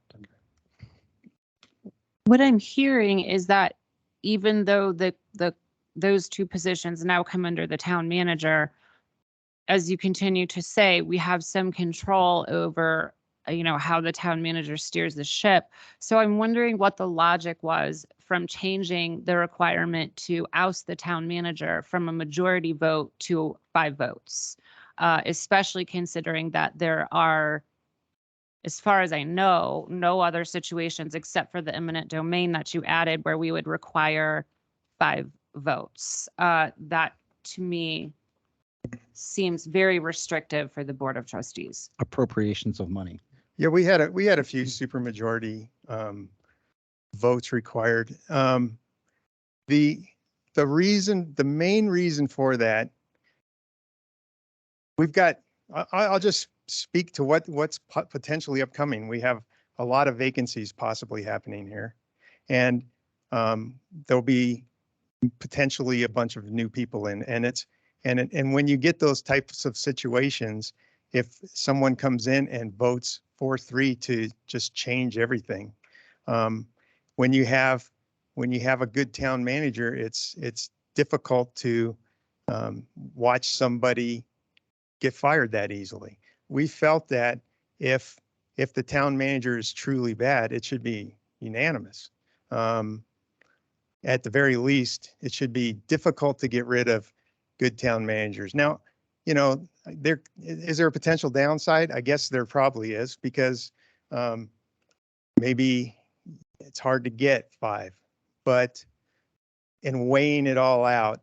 What I'm hearing is that even though those two positions now come under the town manager, as you continue to say, we have some control over, how the town manager steers the ship. So I'm wondering what the logic was from changing the requirement to oust the town manager from a majority vote to 5 votes, especially considering that there are, as far as I know, no other situations except for the eminent domain that you added where we would require 5 votes. That to me seems very restrictive for the Board of Trustees. Appropriations of money. Yeah, we had a few supermajority votes required. The main reason for that, I'll just speak to what's potentially upcoming. We have a lot of vacancies possibly happening here, and there'll be potentially a bunch of new people in, and when you get those types of situations, if someone comes in and votes 4-3 to just change everything, when you have a good town manager, it's difficult to watch somebody get fired that easily. We felt that if the town manager is truly bad, it should be unanimous. At the very least, it should be difficult to get rid of good town managers. Now, is there a potential downside? I guess there probably is, because maybe it's hard to get 5, but in weighing it all out,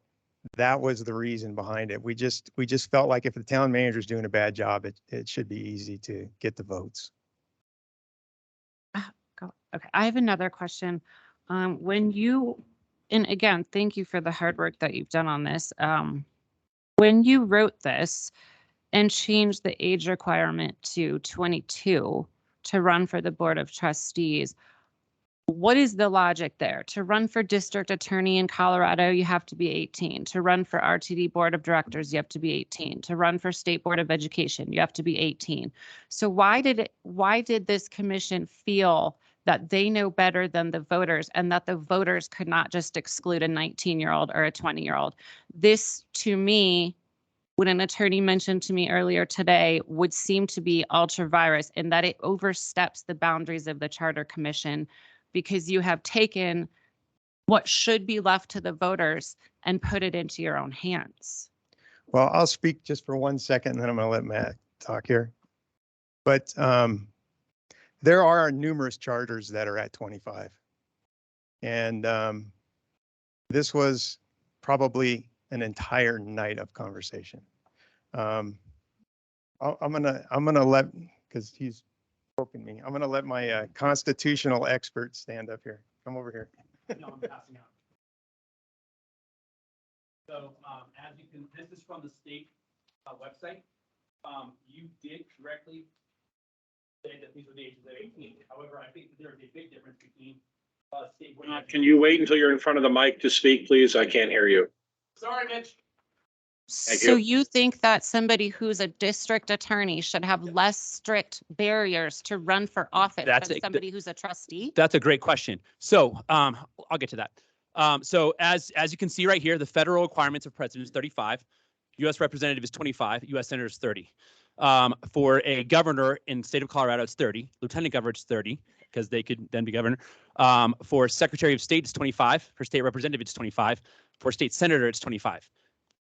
that was the reason behind it. We just felt like if the town manager is doing a bad job, it should be easy to get the votes. Okay, I have another question. And again, thank you for the hard work that you've done on this. When you wrote this and changed the age requirement to 22 to run for the Board of Trustees, what is the logic there? To run for district attorney in Colorado, you have to be 18. To run for RTD Board of Directors, you have to be 18. To run for State Board of Education, you have to be 18. So why did this commission feel that they know better than the voters and that the voters could not just exclude a 19-year-old or a 20-year-old? This, to me, what an attorney mentioned to me earlier today, would seem to be ultra virus in that it oversteps the boundaries of the Charter Commission, because you have taken what should be left to the voters and put it into your own hands. Well, I'll speak just for 1 second, and then I'm going to let Matt talk here. But there are numerous charters that are at 25. And this was probably an entire night of conversation. I'm gonna let, because he's poking me, I'm gonna let my constitutional expert stand up here. Come over here. No, I'm passing out. So as you can, this is from the state website. You did correctly say that these are the ages of 18. However, I think that there is a big difference between state. Can you wait until you're in front of the mic to speak, please? I can't hear you. Sorry, Mitch. So you think that somebody who's a district attorney should have less strict barriers to run for office than somebody who's a trustee? That's a great question. So I'll get to that. So as you can see right here, the federal requirements of president is 35, U.S. representative is 25, U.S. senator is 30. For a governor in the state of Colorado, it's 30. Lieutenant governor, it's 30, because they could then be governor. For secretary of state, it's 25. For state representative, it's 25. For state senator, it's 25.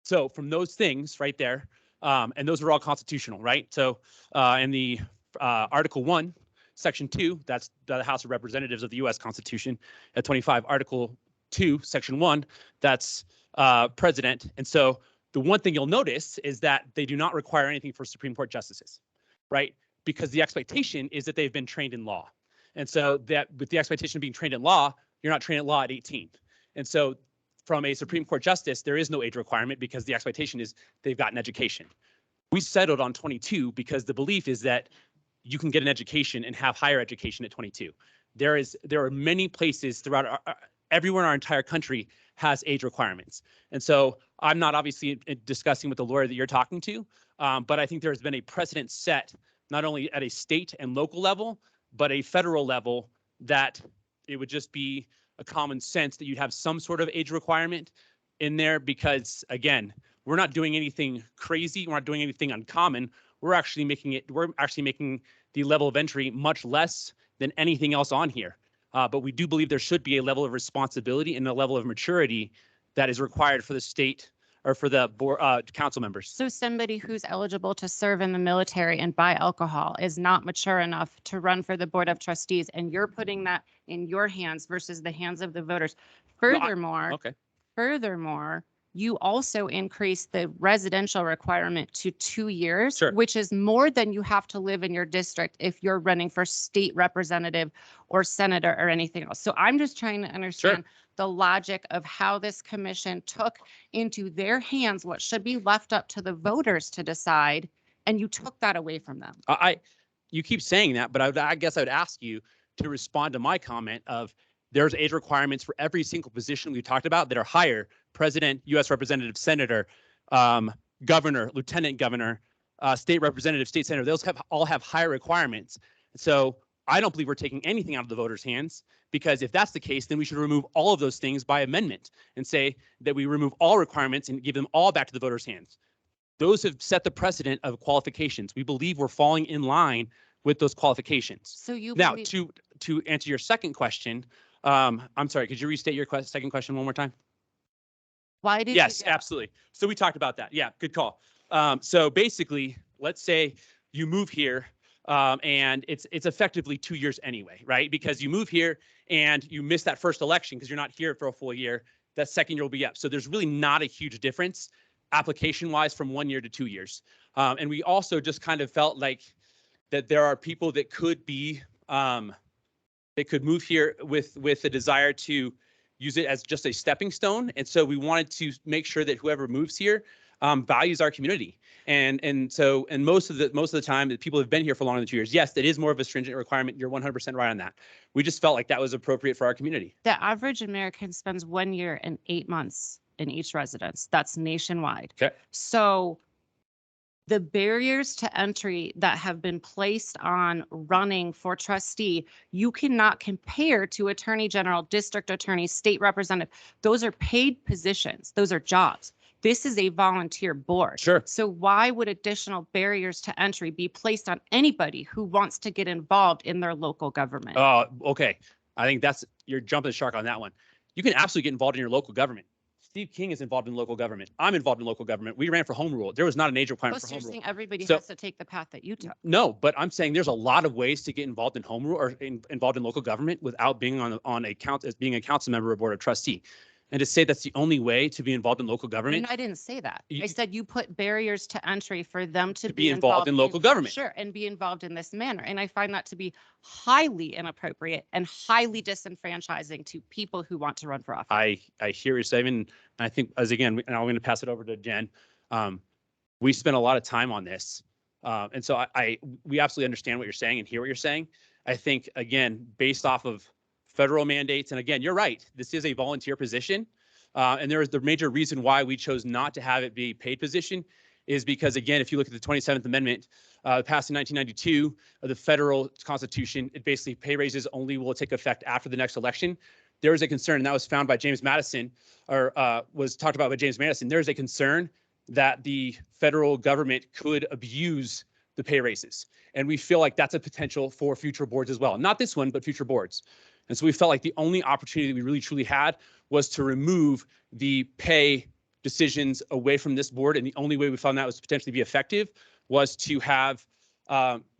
So from those things right there, and those are all constitutional, right? So in the Article 1, Section 2, that's the House of Representatives of the U.S. Constitution at 25. Article 2, Section 1, that's president. And so the one thing you'll notice is that they do not require anything for Supreme Court justices, right? Because the expectation is that they've been trained in law. And so that with the expectation of being trained in law, you're not trained in law at 18. And so from a Supreme Court justice, there is no age requirement because the expectation is they've got an education. We settled on 22 because the belief is that you can get an education and have higher education at 22. There are many places throughout everywhere in our entire country has age requirements. And so I'm not obviously discussing with the lawyer that you're talking to, but I think there's been a precedent set not only at a state and local level, but a federal level that it would just be a common sense that you'd have some sort of age requirement in there because, again, we're not doing anything crazy. We're not doing anything uncommon. We're actually making the level of entry much less than anything else on here. But we do believe there should be a level of responsibility and a level of maturity that is required for the state or for the board, council members. So somebody who's eligible to serve in the military and buy alcohol is not mature enough to run for the Board of Trustees, and you're putting that in your hands versus the hands of the voters. Furthermore, furthermore, you also increase the residential requirement to 2 years, Sure. which is more than you have to live in your district if you're running for state representative or senator or anything else. So I'm just trying to understand the logic of how this commission took into their hands what should be left up to the voters to decide, and you took that away from them. You keep saying that, but I guess I would ask you to respond to my comment of there's age requirements for every single position we talked about that are higher: president, U.S. representative, senator, governor, lieutenant governor, state representative, state senator. Those all have higher requirements. So I don't believe we're taking anything out of the voters' hands, because if that's the case, then we should remove all of those things by amendment and say that we remove all requirements and give them all back to the voters' hands. Those have set the precedent of qualifications. We believe we're falling in line with those qualifications. So you now believe- to answer your second question, I'm sorry, could you restate your second question one more time? Why did Yes, you? absolutely. So we talked about that. Yeah, good call. So basically, let's say you move here and it's effectively 2 years anyway, right? Because you move here and you miss that first election because you're not here for a full year. That second year will be up. So there's really not a huge difference application-wise from 1 year to 2 years. And we also just kind of felt like that there are people that could be they could move here with a desire to use it as just a stepping stone. And so we wanted to make sure that whoever moves here values our community. And most of the time, the people who've been here for longer than 2 years, yes, that is more of a stringent requirement. You're 100% right on that. We just felt like that was appropriate for our community. The average American spends 1 year and 8 months in each residence. That's nationwide. Okay. So the barriers to entry that have been placed on running for trustee, you cannot compare to attorney general, district attorney, state representative. Those are paid positions. Those are jobs. This is a volunteer board. Sure. So why would additional barriers to entry be placed on anybody who wants to get involved in their local government? Okay. I think you're jumping the shark on that one. You can absolutely get involved in your local government. Steve King is involved in local government. I'm involved in local government. We ran for home rule. There was not an age requirement Plus, for you're home rule. saying everybody So- has to take the path that you took. No, but I'm saying there's a lot of ways to get involved in home rule or involved in local government without being on a being a council member or board of trustee. And to say that's the only way to be involved in local government. And I didn't say that. You- I said you put barriers to entry for them to be involved in local government. Sure, and be involved in this manner. And I find that to be highly inappropriate and highly disenfranchising to people who want to run for office. I hear you saying, and I think and I'm going to pass it over to Jen. We spent a lot of time on this. And so we absolutely understand what you're saying and hear what you're saying. I think, again, based off of federal mandates, and again, you're right, this is a volunteer position. And there is the major reason why we chose not to have it be a paid position is because, again, if you look at the 27th Amendment, passed in 1992 of the federal constitution, it basically pay raises only will take effect after the next election. there was a concern, and that was found by James Madison, or was talked about by James Madison. There's a concern that the federal government could abuse the pay raises. And we feel like that's a potential for future boards as well. Not this one, but future boards. And so we felt like the only opportunity we really truly had was to remove the pay decisions away from this board. And the only way we found that was to potentially be effective was to have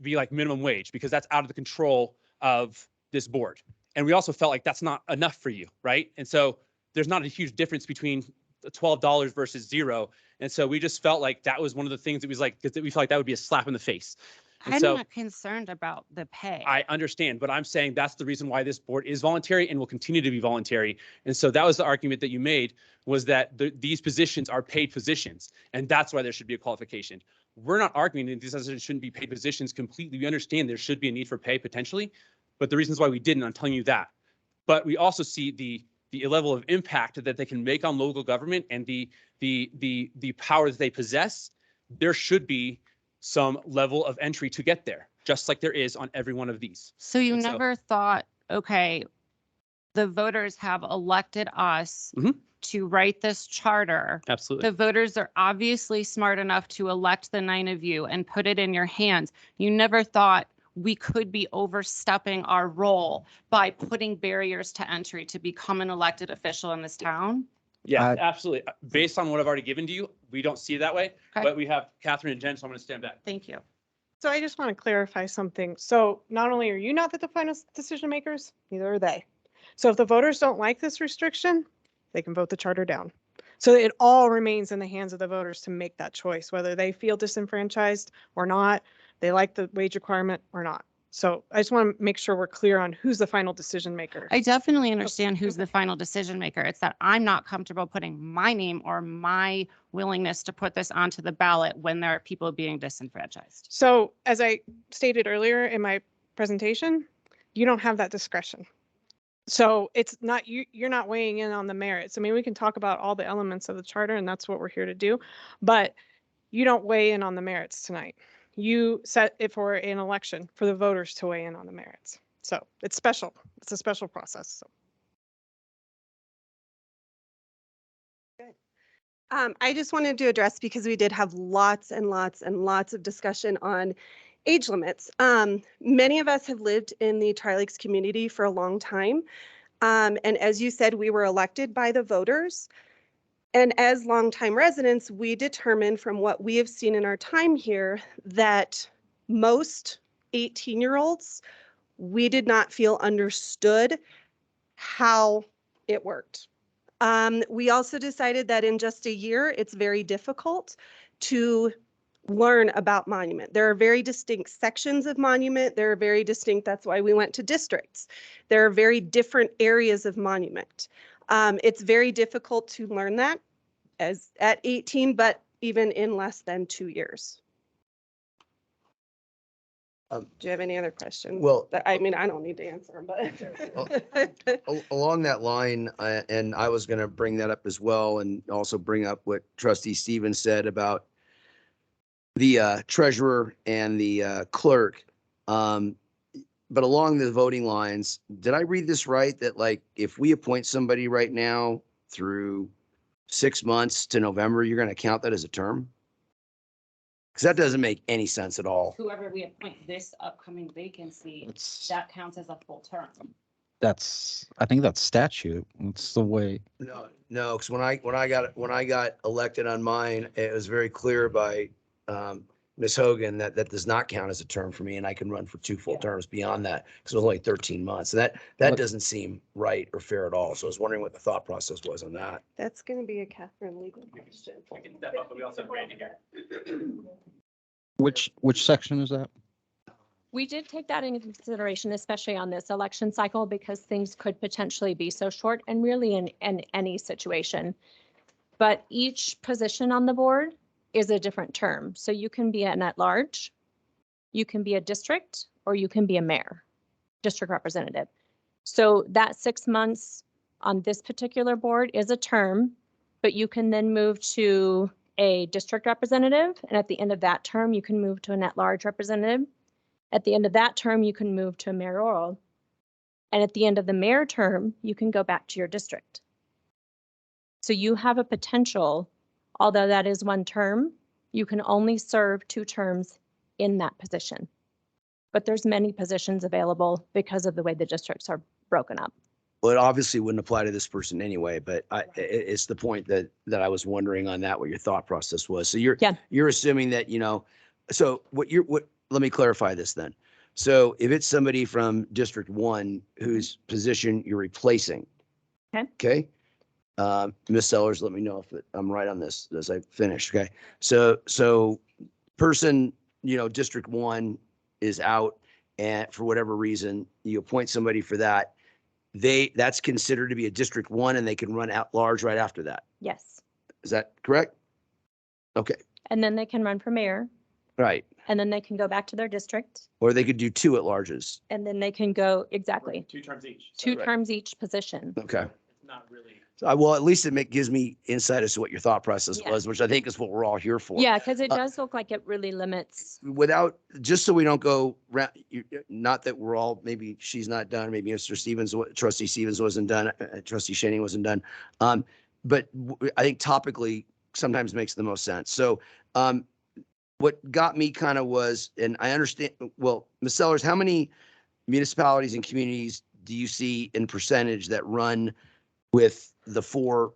be like minimum wage, because that's out of the control of this board. And we also felt like that's not enough for you, right? And so there's not a huge difference between $12 versus $0. And so we just felt like that was one of the things that was like, because we felt like that would be a slap in the face. And I'm so not concerned about the pay. I understand, but I'm saying that's the reason why this board is voluntary and will continue to be voluntary. And so that was the argument that you made, was that these positions are paid positions, and that's why there should be a qualification. We're not arguing that these shouldn't be paid positions completely. We understand there should be a need for pay potentially, but the reasons why we didn't, I'm telling you that. But we also see the level of impact that they can make on local government and the power that they possess. There should be some level of entry to get there, just like there is on every one of these. So you And never thought, okay, the voters have elected us to write this charter. Absolutely. The voters are obviously smart enough to elect the 9 of you and put it in your hands. You never thought we could be overstepping our role by putting barriers to entry to become an elected official in this town? Yeah, absolutely. Based on what I've already given to you, we don't see it that way, Okay. but we have Catherine and Jen, so I'm going to stand back. Thank you. So I just want to clarify something. So not only are you not the final decision makers, neither are they. So if the voters don't like this restriction, they can vote the charter down. So it all remains in the hands of the voters to make that choice, whether they feel disenfranchised or not, they like the wage requirement or not. So I just want to make sure we're clear on who's the final decision maker. I definitely understand who's the final decision maker. It's that I'm not comfortable putting my name or my willingness to put this onto the ballot when there are people being disenfranchised. So as I stated earlier in my presentation, you don't have that discretion. So it's not, you're not weighing in on the merits. I mean, we can talk about all the elements of the charter, and that's what we're here to do, but you don't weigh in on the merits tonight. You set it for an election for the voters to weigh in on the merits. So it's special. It's a special process. So. I just wanted to address, because we did have lots and lots and lots of discussion on age limits. Many of us have lived in the Tri-Lakes community for a long time. And as you said, we were elected by the voters. And as longtime residents, we determined from what we have seen in our time here that most 18-year-olds, we did not feel understood how it worked. We also decided that in just a year, it's very difficult to learn about monument. There are very distinct sections of monument. There are very distinct, that's why we went to districts. There are very different areas of monument. It's very difficult to learn that as at 18, but even in less than 2 years. Do you have any other questions? Well, I mean, I don't need to answer them, but. Along that line, and I was going to bring that up as well, and also bring up what Trustee Stevens said about the treasurer and the clerk. But along the voting lines, did I read this right? That like, if we appoint somebody right now through 6 months to November, you're going to count that as a term? Because that doesn't make any sense at all. Whoever we appoint this upcoming vacancy, that counts as a full term. I think that's statute. It's the way. No, because when I got elected on mine, it was very clear by Ms. Hogan that does not count as a term for me, and I can run for 2 full terms beyond that because it was only 13 months. And that doesn't seem right or fair at all. So I was wondering what the thought process was on that. That's going to be a Catherine legal question. We can step up, but we also have Randy here. Which section is that? We did take that into consideration, especially on this election cycle, because things could potentially be so short, and really in any situation. But each position on the board is a different term. So you can be an at-large, you can be a district, or you can be a mayor, district representative. So that 6 months on this particular board is a term, but you can then move to a district representative, and at the end of that term, you can move to an at-large representative. At the end of that term, you can move to a mayoral. And at the end of the mayor term, you can go back to your district. So you have a potential, although that is one term, you can only serve 2 terms in that position. But there's many positions available because of the way the districts are broken up. Well, it obviously wouldn't apply to this person anyway, but it's the point that I was wondering on that, what your thought process was. So you're assuming that, so let me clarify this then. So if it's somebody from District 1 whose position you're replacing. Okay. Ms. Sellers, let me know if I'm right on this as I finish. Okay. So person, District 1 is out, and for whatever reason, you appoint somebody for that. That's considered to be a District 1 and they can run at large right after that. Yes. Is that correct? Okay. And then they can run for mayor. Right. And then they can go back to their district. Or they could do 2 at larges. And then they can go, exactly. 2 terms each. 2 terms each position. Okay. It's not really. Well, at least it gives me insight as to what your thought process was, which I think is what we're all here for. Yeah, because it does look like it really limits. Just so we don't go round, not that we're all, maybe she's not done, maybe Trustee Stevens wasn't done, Trustee Shaney wasn't done. But I think topically sometimes makes the most sense. So what got me kind of was, and I understand, well, Ms. Sellers, how many municipalities and communities do you see in percentage that run with the 4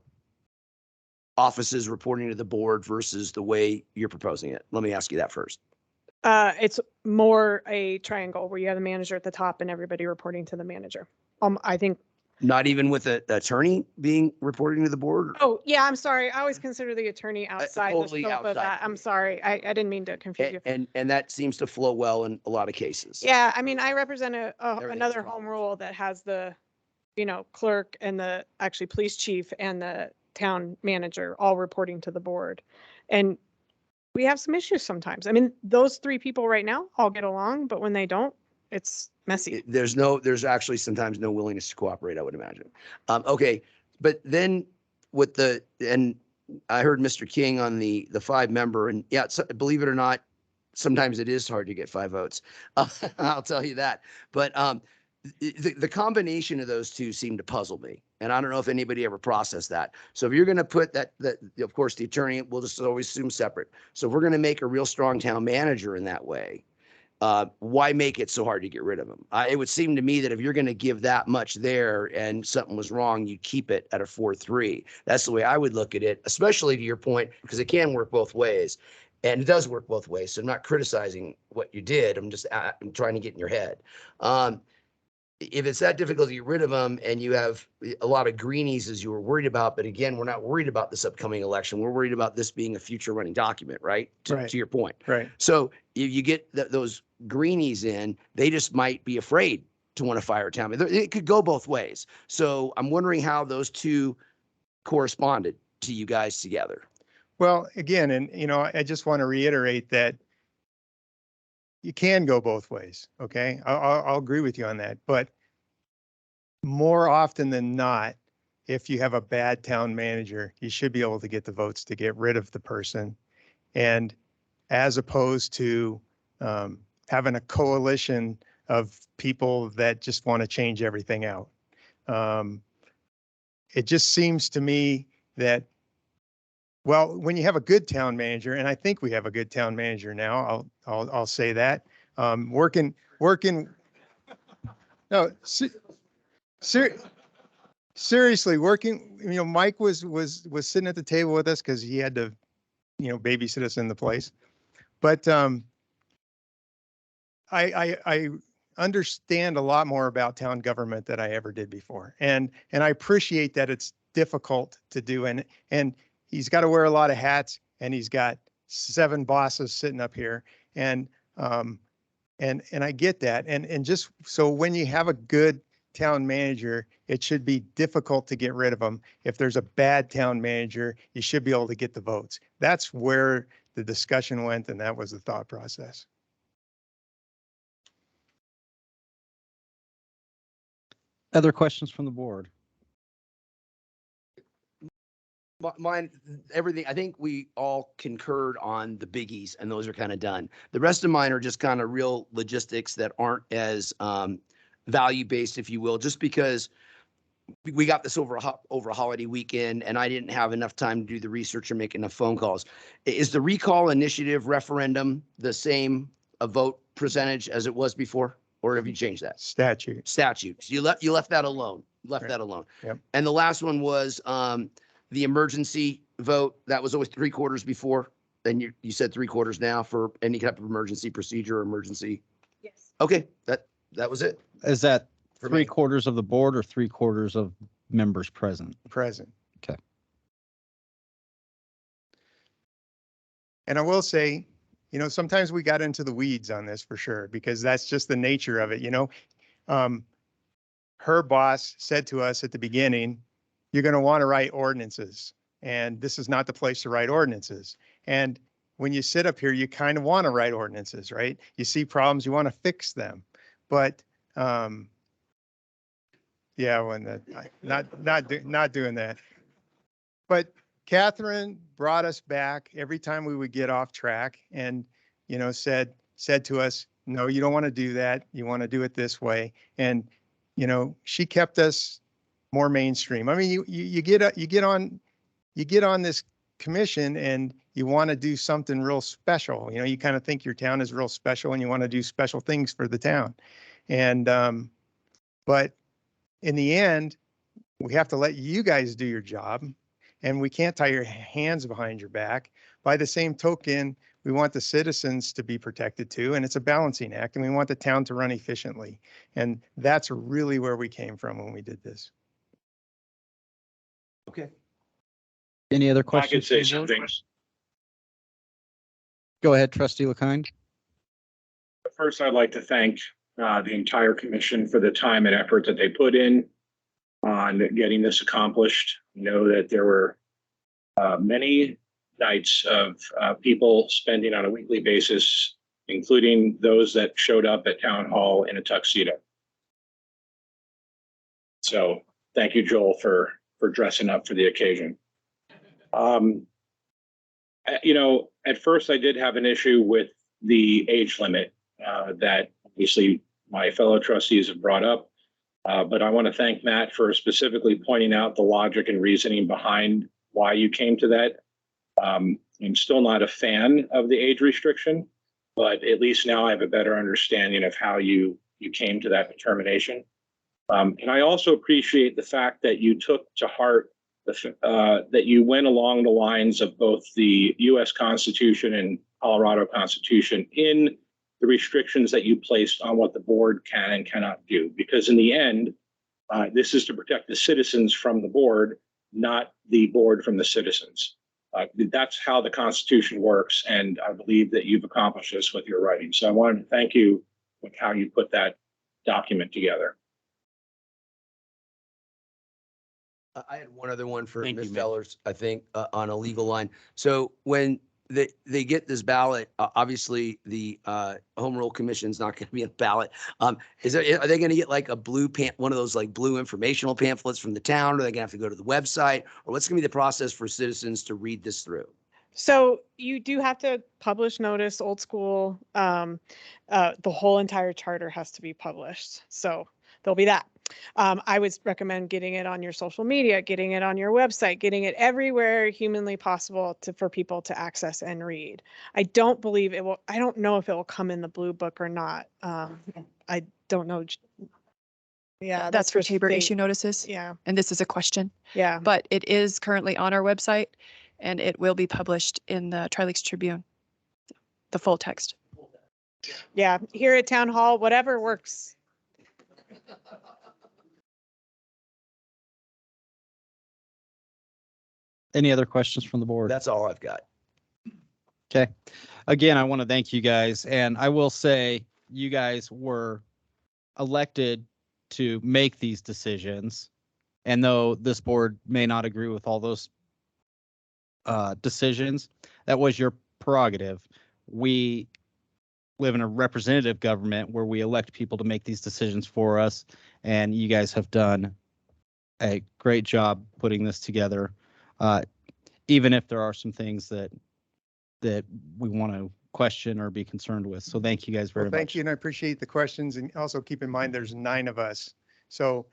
offices reporting to the board versus the way you're proposing it? Let me ask you that first. It's more a triangle where you have the manager at the top and everybody reporting to the manager. I think. Not even with the attorney being reporting to the board? Oh, yeah, I'm sorry. I always consider the attorney outside the totally scope of that. I'm sorry. I didn't mean to confuse you. And that seems to flow well in a lot of cases. Yeah, I mean, I represent another home rule that has the, clerk and the actually police chief and the town manager all reporting to the board. And we have some issues sometimes. I mean, those 3 people right now all get along, but when they don't, it's messy. There's actually sometimes no willingness to cooperate, I would imagine. Okay, but then and I heard Mr. King on the 5-member, and yeah, believe it or not, sometimes it is hard to get 5 votes. I'll tell you that. But the combination of those 2 seemed to puzzle me. And I don't know if anybody ever processed that. So if you're going to put that, of course, the attorney, we'll just always assume separate. So if we're going to make a real strong town manager in that way, why make it so hard to get rid of them? It would seem to me that if you're going to give that much there and something was wrong, you keep it at a 4-3. That's the way I would look at it, especially to your point, because it can work both ways. And it does work both ways. So I'm not criticizing what you did. I'm trying to get in your head. If it's that difficult to get rid of them and you have a lot of greenies as you were worried about, but again, we're not worried about this upcoming election. We're worried about this being a future running document, right? To your point. Right. So if you get those greenies in, they just might be afraid to want to fire a town. It could go both ways. So I'm wondering how those 2 corresponded to you guys together. Well, again, and I just want to reiterate that you can go both ways. Okay. I'll agree with you on that, but more often than not, if you have a bad town manager, you should be able to get the votes to get rid of the person. And as opposed to having a coalition of people that just want to change everything out. It just seems to me that, well, when you have a good town manager, and I think we have a good town manager now, I'll say that, working. No, seriously, working. Mike was sitting at the table with us because he had to, babysit us in the place. But I understand a lot more about town government than I ever did before, and I appreciate that it's difficult to do, and he's got to wear a lot of hats, and he's got 7 bosses sitting up here, and I get that, and just so when you have a good town manager, it should be difficult to get rid of them. If there's a bad town manager, you should be able to get the votes. That's where the discussion went, and that was the thought process. Other questions from the board? Mine, everything, I think we all concurred on the biggies, and those are kind of done. The rest of mine are just kind of real logistics that aren't as value-based, if you will, just because we got this over a holiday weekend and I didn't have enough time to do the research or make enough phone calls. Is the recall initiative referendum the same a vote percentage as it was before? Or have you changed that? Statutes. You left that alone. Left that alone. Yep. And the last one was the emergency vote. That was always 3/4 before. And you said 3/4 now for any type of emergency procedure or emergency. Yes. Okay, that was it. Is that For me. 3/4 of the board or 3/4 of members present? Present. Okay. And I will say, you know, sometimes we got into the weeds on this for sure, because that's just the nature of it, you know. Her boss said to us at the beginning, you're going to want to write ordinances, and this is not the place to write ordinances. And when you sit up here, you kind of want to write ordinances, right? You see problems, you want to fix them. But yeah, not doing that. But Catherine brought us back every time we would get off track, and, you know, said to us, no, you don't want to do that. You want to do it this way. And, you know, she kept us more mainstream. I mean, you get on this commission and you want to do something real special. You know, you kind of think your town is real special and you want to do special things for the town. And, but in the end, we have to let you guys do your job, and we can't tie your hands behind your back. By the same token, we want the citizens to be protected too, and it's a balancing act, and we want the town to run efficiently. And that's really where we came from when we did this. Okay. Any other I could questions? say from the board? something. Go ahead, Trustee LeKind. First, I'd like to thank the entire commission for the time and effort that they put in on getting this accomplished. I know that there were many nights of people spending on a weekly basis, including those that showed up at town hall in a tuxedo. So thank you, Joel, for dressing up for the occasion. You know, at first I did have an issue with the age limit that obviously my fellow trustees have brought up. But I want to thank Matt for specifically pointing out the logic and reasoning behind why you came to that. I'm still not a fan of the age restriction, but at least now I have a better understanding of how you came to that determination. And I also appreciate the fact that you took to heart that you went along the lines of both the U.S. Constitution and Colorado Constitution in the restrictions that you placed on what the board can and cannot do. Because in the end, this is to protect the citizens from the board, not the board from the citizens. That's how the Constitution works, and I believe that you've accomplished this with your writing. So I wanted to thank you with how you put that document together. I had one other one for Thank Ms. you, Matt. Fellers, I think, on a legal line. So when they get this ballot, obviously the Home Rule Commission's not going to be a ballot. Are they going to get like a one of those like blue informational pamphlets from the town? Or are they going to have to go to the website? Or what's going to be the process for citizens to read this through? So you do have to publish notice, old school. The whole entire charter has to be published. So there'll be that. I would recommend getting it on your social media, getting it on your website, getting it everywhere humanly possible for people to access and read. I don't believe it will. I don't know if it will come in the blue book or not. I don't know. Yeah, That's for Tabor state. issue notices. Yeah. And this is a question. Yeah. But it is currently on our website and it will be published in the Tri-Lakes Tribune, the full text. Yeah. Here at Town Hall, whatever works. Any other questions from the board? That's all I've got. Okay. Again, I want to thank you guys. And I will say you guys were elected to make these decisions. And though this board may not agree with all those decisions, that was your prerogative. We live in a representative government where we elect people to make these decisions for us. And you guys have done a great job putting this together. Even if there are some things that we want to question or be concerned with. So thank you guys very Well, much. thank you, and I appreciate the questions, and also keep in mind, there's 9 of us. So,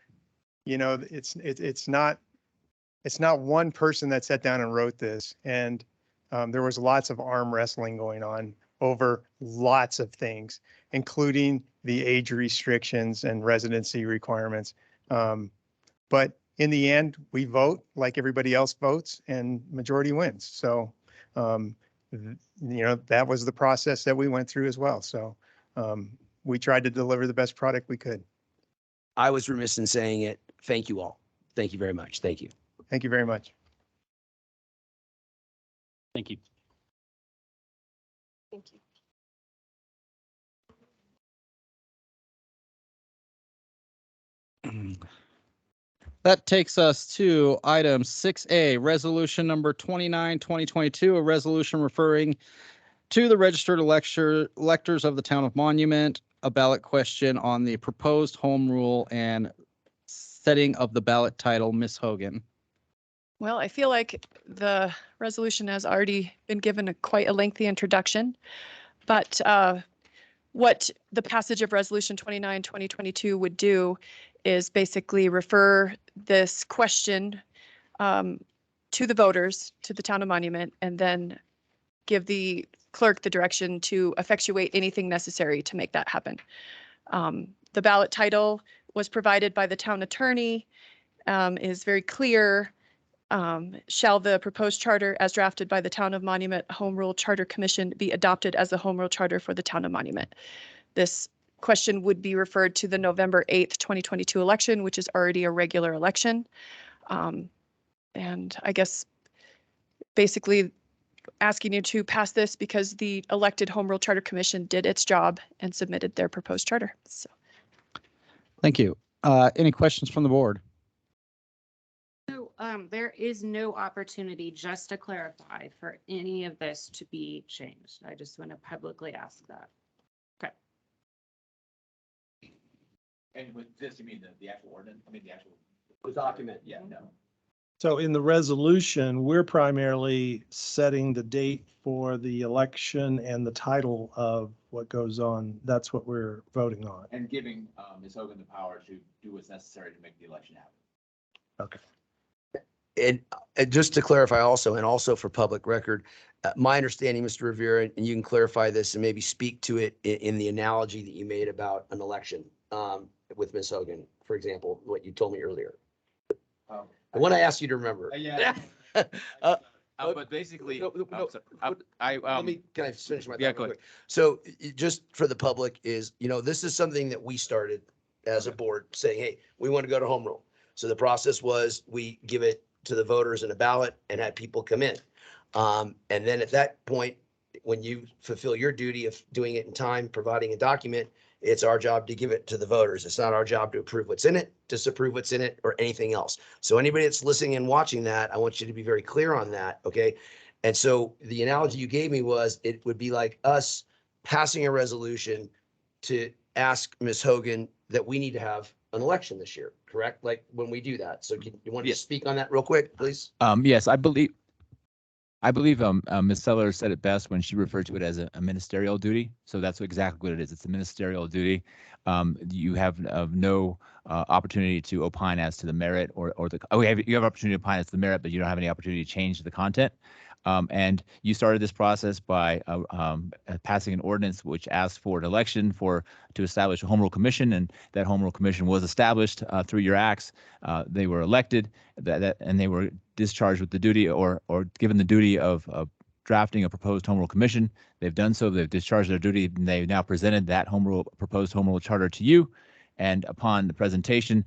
you know, it's not one person that sat down and wrote this, and there was lots of arm wrestling going on over lots of things, including the age restrictions and residency requirements. But in the end, we vote like everybody else votes, and majority wins. So, you know, that was the process that we went through as well. So we tried to deliver the best product we could. I was remiss in saying it. Thank you all. Thank you very much. Thank you. Thank you very much. Thank you. Thank you. That takes us to item 6A, resolution number 29, 2022, a resolution referring to the registered electors of the town of Monument, a ballot question on the proposed home rule and setting of the ballot title. Ms. Hogan. Well, I feel like the resolution has already been given quite a lengthy introduction, but what the passage of Resolution 29, 2022 would do is basically refer this question to the voters, to the town of Monument, and then give the clerk the direction to effectuate anything necessary to make that happen. The ballot title was provided by the town attorney, is very clear. Shall the proposed charter as drafted by the Town of Monument Home Rule Charter Commission be adopted as a home rule charter for the Town of Monument? This question would be referred to the November 8th, 2022 election, which is already a regular election. And I guess basically asking you to pass this because the elected Home Rule Charter Commission did its job and submitted their proposed charter. So. Thank you. Any questions from the board? So there is no opportunity, just to clarify, for any of this to be changed. I just want to publicly ask that. Okay. And with this, you mean the actual ordinance? I mean, the actual document? Yeah, no. So in the resolution, we're primarily setting the date for the election and the title of what goes on. That's what we're voting on. And giving Ms. Hogan the power to do what's necessary to make the election happen. Okay. And just to clarify also, and also for public record, my understanding, Mr. Rivera, and you can clarify this and maybe speak to it in the analogy that you made about an election with Ms. Hogan, for example, what you told me earlier. The one I asked you to remember. Yeah. But basically, let me, can I finish my thought? Yeah, go real ahead. quick? So just for the public is, you know, this is something that we started as a board saying, hey, we want to go to home rule. So the process was we give it to the voters in a ballot and had people come in. And then at that point, when you fulfill your duty of doing it in time, providing a document, it's our job to give it to the voters. It's not our job to approve what's in it, disapprove what's in it, or anything else. So anybody that's listening and watching that, I want you to be very clear on that, okay? And so the analogy you gave me was it would be like us passing a resolution to ask Ms. Hogan that we need to have an election this year, correct? Like when we do that. So you want to speak on that real quick, please? Yes, I believe Ms. Sellers said it best when she referred to it as a ministerial duty. So that's exactly what it is. It's a ministerial duty. You have no opportunity to opine as to the merit or the. Oh, you have opportunity to opine as to the merit, but you don't have any opportunity to change the content. And you started this process by passing an ordinance which asked for an election to establish a home rule commission, and that home rule commission was established through your acts. They were elected, and they were discharged with the duty or given the duty of drafting a proposed home rule commission. They've done so. They've discharged their duty, and they've now presented that proposed home rule charter to you. And upon the presentation,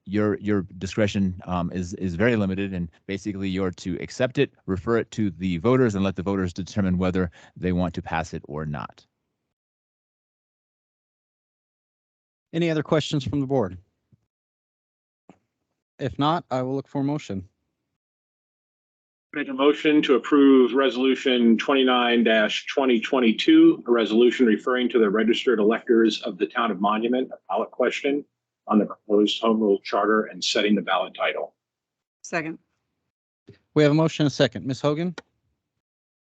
your discretion is very limited, and basically you're to accept it, refer it to the voters, and let the voters determine whether they want to pass it or not. Any other questions from the board? If not, I will look for a motion. Make a motion to approve resolution 29-2022, a resolution referring to the registered electors of the town of Monument, a ballot question on the proposed home rule charter and setting the ballot title. Second. We have a motion and a second. Ms. Hogan?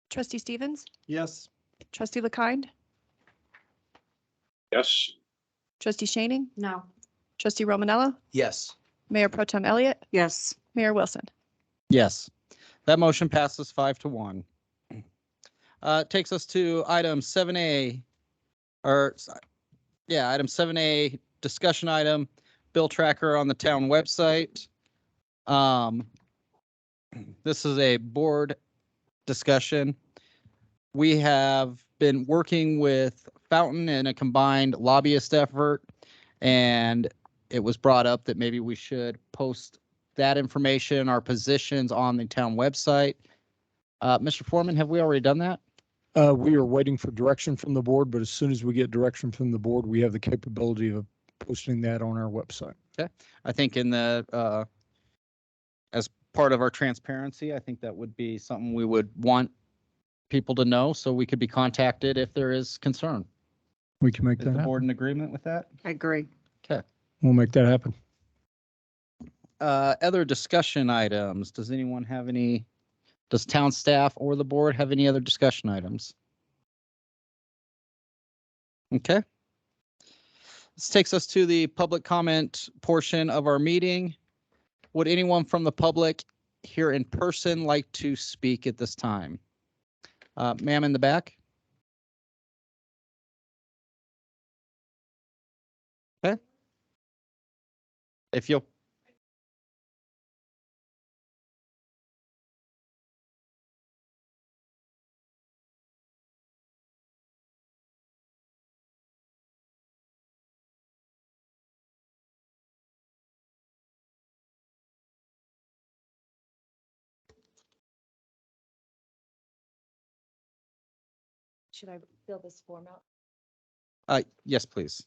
Trustee Stevens, Yes. Trustee LaKind, Yes. Trustee Shaning, No. Trustee Romanello, Yes. Mayor Pro Tem Elliott, Yes. Mayor Wilson. Yes, that motion passes 5-1. Takes us to item 7A, item 7A, discussion item, bill tracker on the town website. This is a board discussion. We have been working with Fountain in a combined lobbyist effort, and it was brought up that maybe we should post that information, our positions on the town website. Mr. Foreman, have we already done that? We are waiting for direction from the board, but as soon as we get direction from the board, we have the capability of posting that on our website. Okay. I think in the, as part of our transparency, I think that would be something we would want people to know, so we could be contacted if there is concern. We can make Is that the happen. board in agreement with that? I agree. Okay. We'll make that happen. Other discussion items. Does anyone have any, does town staff or the board have any other discussion items? Okay. This takes us to the public comment portion of our meeting. Would anyone from the public here in person like to speak at this time? Ma'am in the back? Okay. If you'll. Should I fill this form out? Yes, please.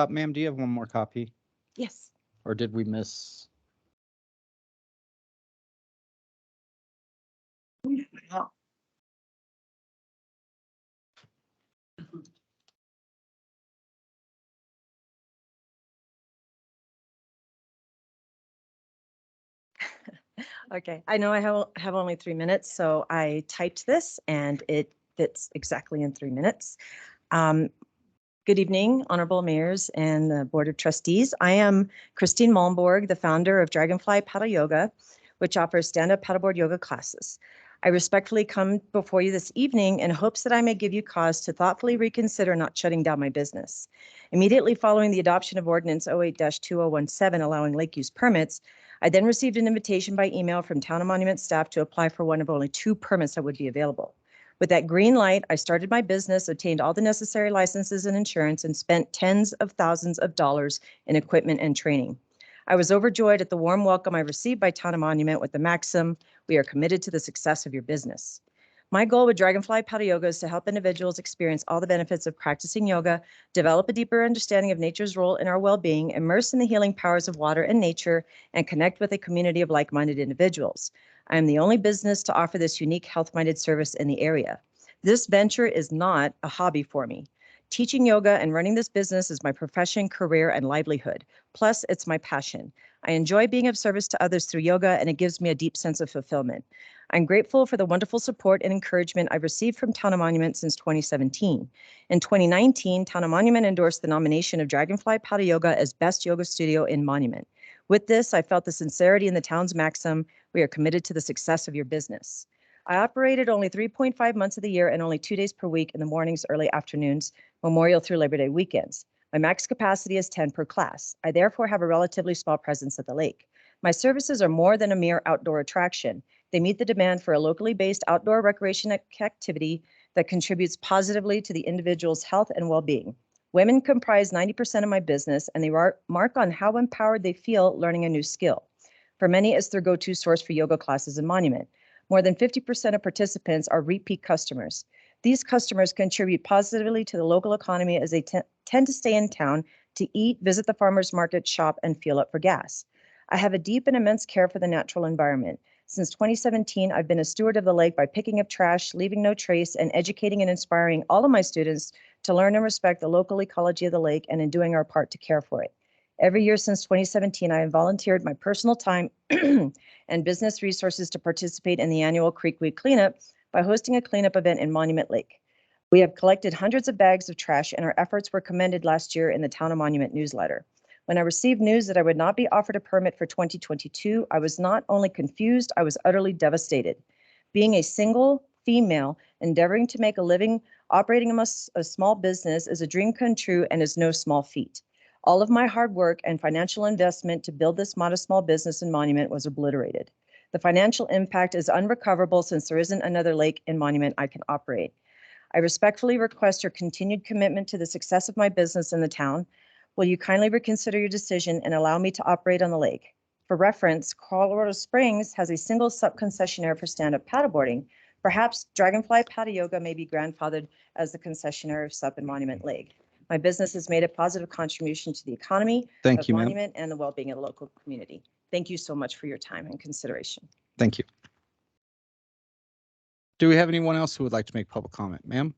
Ma'am, do you have one more copy? Yes. Or did we miss? Okay, I know I have only 3 minutes, so I typed this and it fits exactly in 3 minutes. Good evening, honorable mayors and the board of trustees. I am Christine Malmborg, the founder of Dragonfly Paddle Yoga, which offers stand-up paddleboard yoga classes. I respectfully come before you this evening in hopes that I may give you cause to thoughtfully reconsider not shutting down my business. Immediately following the adoption of Ordinance 08-2017 allowing lake use permits, I then received an invitation by email from Town and Monument staff to apply for one of only 2 permits that would be available. With that green light, I started my business, obtained all the necessary licenses and insurance, and spent tens of thousands of dollars in equipment and training. I was overjoyed at the warm welcome I received by Town and Monument with the maxim, "We are committed to the success of your business." My goal with Dragonfly Paddle Yoga is to help individuals experience all the benefits of practicing yoga, develop a deeper understanding of nature's role in our well-being, immerse in the healing powers of water and nature, and connect with a community of like-minded individuals. I am the only business to offer this unique health-minded service in the area. This venture is not a hobby for me. Teaching yoga and running this business is my profession, career, and livelihood. Plus, it's my passion. I enjoy being of service to others through yoga, and it gives me a deep sense of fulfillment. I'm grateful for the wonderful support and encouragement I've received from Town and Monument since 2017. In 2019, Town and Monument endorsed the nomination of Dragonfly Paddle Yoga as Best Yoga Studio in Monument. With this, I felt the sincerity in the town's maxim, "We are committed to the success of your business." I operated only 3.5 months of the year and only 2 days per week in the mornings, early afternoons, Memorial through Labor Day weekends. My max capacity is 10 per class. I therefore have a relatively small presence at the lake. My services are more than a mere outdoor attraction. They meet the demand for a locally based outdoor recreation activity that contributes positively to the individual's health and well-being. Women comprise 90% of my business, and they mark on how empowered they feel learning a new skill. For many, it's their go-to source for yoga classes in Monument. More than 50% of participants are repeat customers. These customers contribute positively to the local economy as they tend to stay in town to eat, visit the farmers market, shop, and fuel up for gas. I have a deep and immense care for the natural environment. Since 2017, I've been a steward of the lake by picking up trash, leaving no trace, and educating and inspiring all of my students to learn and respect the local ecology of the lake and in doing our part to care for it. Every year since 2017, I have volunteered my personal time and business resources to participate in the annual Creek Week cleanup by hosting a cleanup event in Monument Lake. We have collected hundreds of bags of trash, and our efforts were commended last year in the Town of Monument newsletter. When I received news that I would not be offered a permit for 2022, I was not only confused, I was utterly devastated. Being a single female endeavoring to make a living operating a small business is a dream come true and is no small feat. All of my hard work and financial investment to build this modest small business and monument was obliterated. The financial impact is unrecoverable since there isn't another lake in Monument I can operate. I respectfully request your continued commitment to the success of my business in the town. Will you kindly reconsider your decision and allow me to operate on the lake? For reference, Colorado Springs has a single sub-concessionaire for stand-up paddleboarding. Perhaps Dragonfly Paddle Yoga may be grandfathered as the concessionaire sub in Monument Lake. My business has made a positive contribution to the economy of Monument and the well-being of the local community. Thank you so much for your time and consideration. Thank you. Do we have anyone else who would like to make public comment? Ma'am?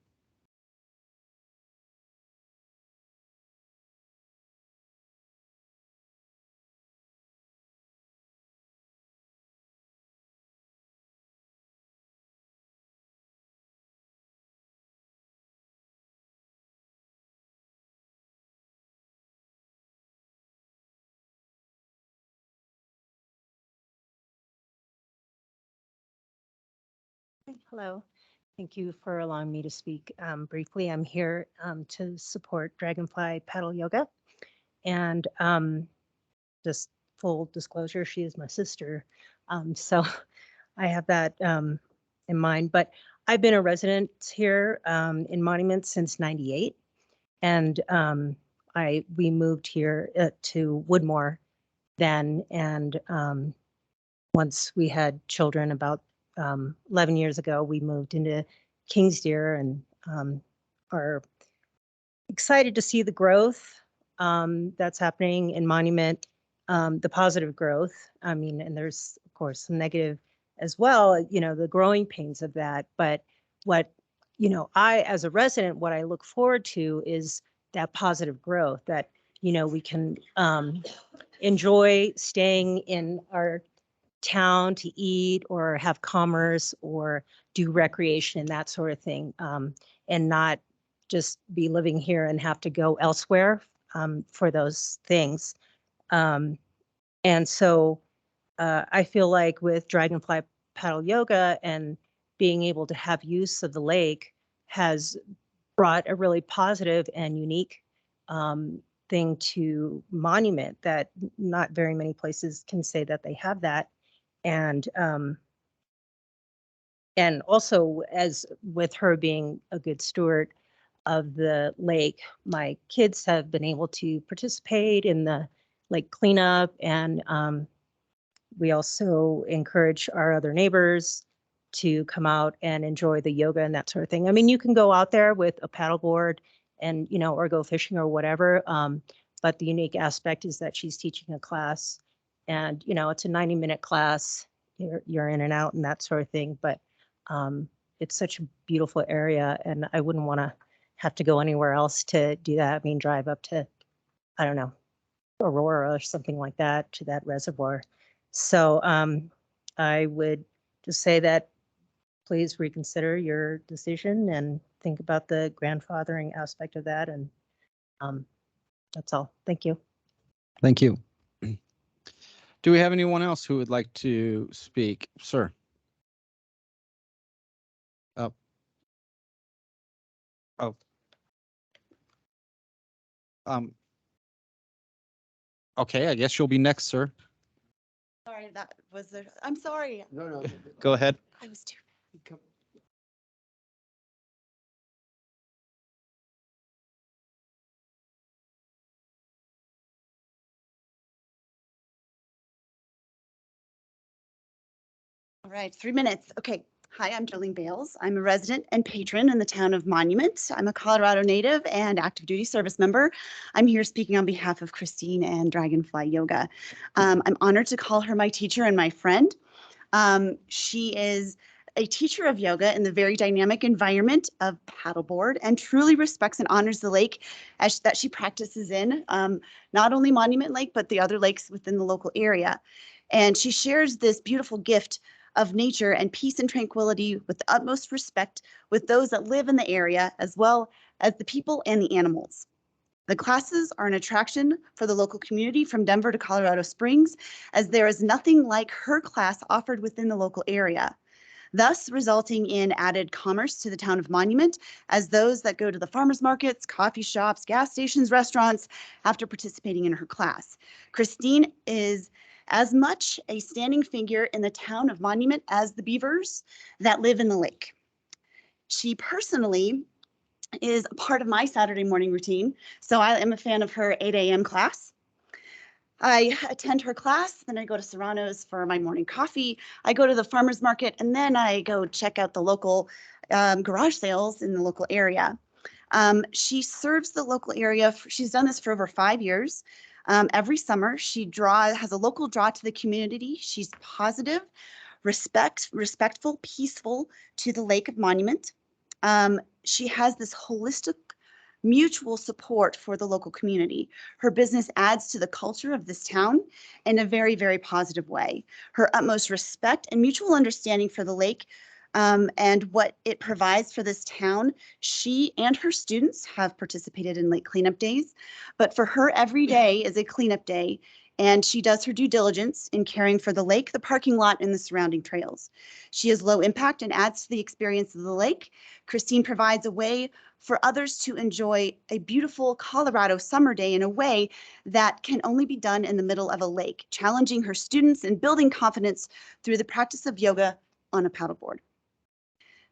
Hello. Thank you for allowing me to speak briefly. I'm here to support Dragonfly Paddle Yoga. And just full disclosure, she is my sister. So I have that in mind. But I've been a resident here in Monument since '98. And we moved here to Woodmore then. And once we had children about 11 years ago, we moved into Kings Deer and are excited to see the growth that's happening in Monument, the positive growth. I mean, and there's of course some negative as well, you know, the growing pains of that. But what, you know, I, as a resident, what I look forward to is that positive growth that, you know, we can enjoy staying in our town to eat or have commerce or do recreation and that sort of thing, and not just be living here and have to go elsewhere for those things. And so I feel like with Dragonfly Paddle Yoga and being able to have use of the lake has brought a really positive and unique thing to Monument that not very many places can say that they have that. And also, as with her being a good steward of the lake, my kids have been able to participate in the lake cleanup, and we also encourage our other neighbors to come out and enjoy the yoga and that sort of thing. I mean, you can go out there with a paddleboard and, you know, or go fishing or whatever, but the unique aspect is that she's teaching a class. And, you know, it's a 90-minute class, you're in and out and that sort of thing. But it's such a beautiful area and I wouldn't want to have to go anywhere else to do that. I mean, drive up to, I don't know, Aurora or something like that to that reservoir. So I would just say that please reconsider your decision and think about the grandfathering aspect of that. And that's all. Thank you. Thank you. Do we have anyone else who would like to speak? Sir. Okay, I guess you'll be next, sir. Sorry, that was there. I'm sorry. No. Go ahead. I was too. All right, 3 minutes. Okay. Hi, I'm Jolene Bales. I'm a resident and patron in the town of Monument. I'm a Colorado native and active duty service member. I'm here speaking on behalf of Christine and Dragonfly Yoga. I'm honored to call her my teacher and my friend. She is a teacher of yoga in the very dynamic environment of paddleboard and truly respects and honors the lake that she practices in, not only Monument Lake, but the other lakes within the local area. And she shares this beautiful gift of nature and peace and tranquility with the utmost respect with those that live in the area, as well as the people and the animals. The classes are an attraction for the local community from Denver to Colorado Springs, as there is nothing like her class offered within the local area, thus resulting in added commerce to the town of Monument, as those that go to the farmers markets, coffee shops, gas stations, restaurants after participating in her class. Christine is as much a standing figure in the town of Monument as the beavers that live in the lake. She personally is a part of my Saturday morning routine, so I am a fan of her 8 a.m. class. I attend her class, then I go to Serrano's for my morning coffee. I go to the farmer's market, and then I go check out the local garage sales in the local area. She serves the local area. She's done this for over 5 years. Every summer, she has a local draw to the community. She's positive, respectful, peaceful to the Lake of Monument. She has this holistic mutual support for the local community. Her business adds to the culture of this town in a very, very positive way. Her utmost respect and mutual understanding for the lake and what it provides for this town. She and her students have participated in lake cleanup days, but for her, every day is a cleanup day, and she does her due diligence in caring for the lake, the parking lot, and the surrounding trails. She is low impact and adds to the experience of the lake. Christine provides a way for others to enjoy a beautiful Colorado summer day in a way that can only be done in the middle of a lake, challenging her students and building confidence through the practice of yoga on a paddleboard.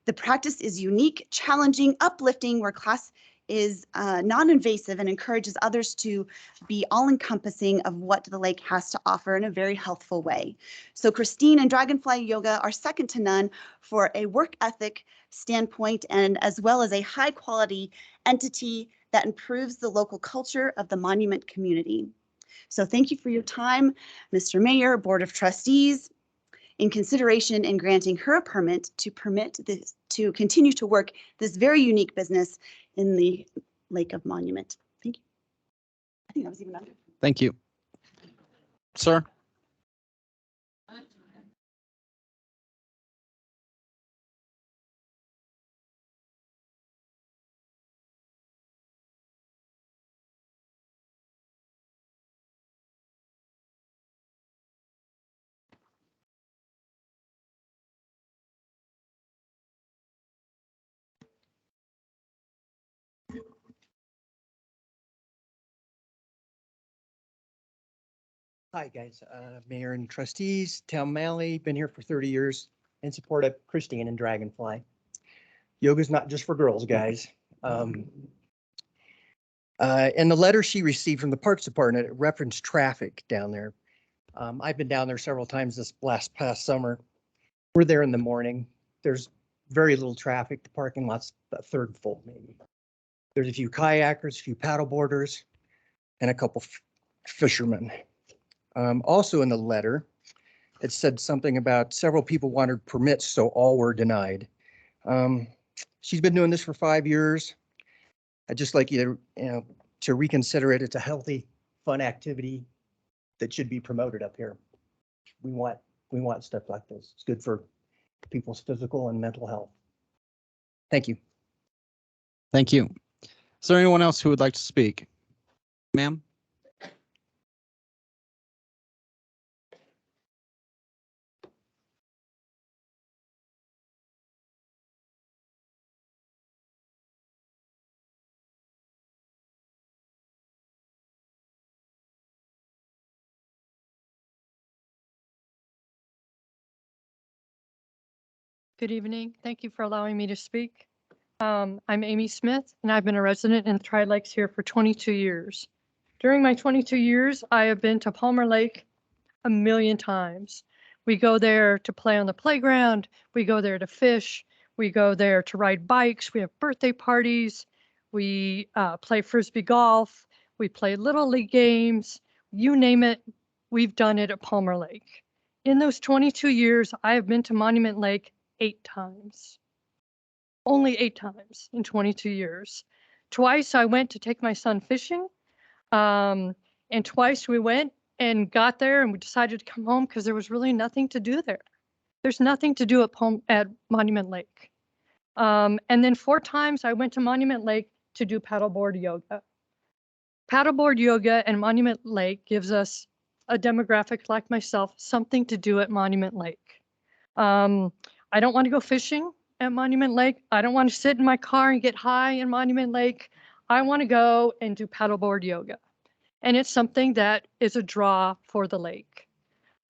The practice is unique, challenging, uplifting, where class is non-invasive and encourages others to be all-encompassing of what the lake has to offer in a very healthful way. So Christine and Dragonfly Yoga are second to none for a work ethic standpoint, and as well as a high-quality entity that improves the local culture of the Monument community. So thank you for your time, Mr. Mayor, Board of Trustees, in consideration in granting her a permit to continue to work this very unique business in the Lake of Monument. Thank you. I think that was even under. Thank you. Sir? Hi, guys. Mayor and trustees, Town Malley, been here for 30 years in support of Christine and Dragonfly. Yoga's not just for girls, guys. And the letter she received from the Parks Department, it referenced traffic down there. I've been down there several times this past summer. We're there in the morning. There's very little traffic. The parking lot's a third full, maybe. There's a few kayakers, a few paddleboarders, and a couple fishermen. Also in the letter, it said something about several people wanted permits, so all were denied. She's been doing this for 5 years. I'd just like you to reconsider it. It's a healthy, fun activity that should be promoted up here. We want stuff like this. It's good for people's physical and mental health. Thank you. Thank you. Is there anyone else who would like to speak? Ma'am? Good evening. Thank you for allowing me to speak. I'm Amy Smith, and I've been a resident in the Tri-Lakes here for 22 years. During my 22 years, I have been to Palmer Lake a million times. We go there to play on the playground. We go there to fish. We go there to ride bikes. We have birthday parties. We play Frisbee golf. We play Little League games. You name it, we've done it at Palmer Lake. In those 22 years, I have been to Monument Lake 8 times. Only 8 times in 22 years. Twice I went to take my son fishing. And twice we went and got there and we decided to come home because there was really nothing to do there. There's nothing to do at Monument Lake. And then 4 times I went to Monument Lake to do paddleboard yoga. Paddleboard yoga and Monument Lake gives us a demographic like myself something to do at Monument Lake. I don't want to go fishing at Monument Lake. I don't want to sit in my car and get high in Monument Lake. I want to go and do paddleboard yoga. And it's something that is a draw for the lake.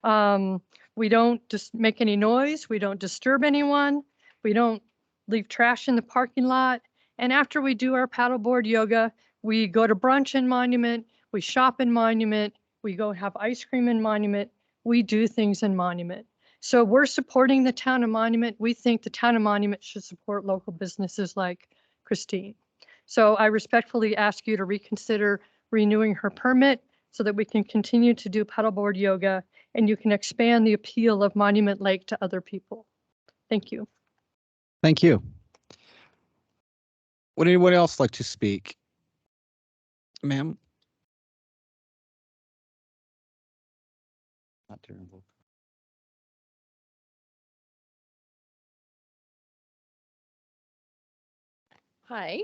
We don't just make any noise. We don't disturb anyone. We don't leave trash in the parking lot. And after we do our paddleboard yoga, we go to brunch in Monument. We shop in Monument. We go have ice cream in Monument. We do things in Monument. So we're supporting the town of Monument. We think the town of Monument should support local businesses like Christine. So I respectfully ask you to reconsider renewing her permit so that we can continue to do paddleboard yoga and you can expand the appeal of Monument Lake to other people. Thank you. Thank you. Would anyone else like to speak? Ma'am? Not terrible. Hi.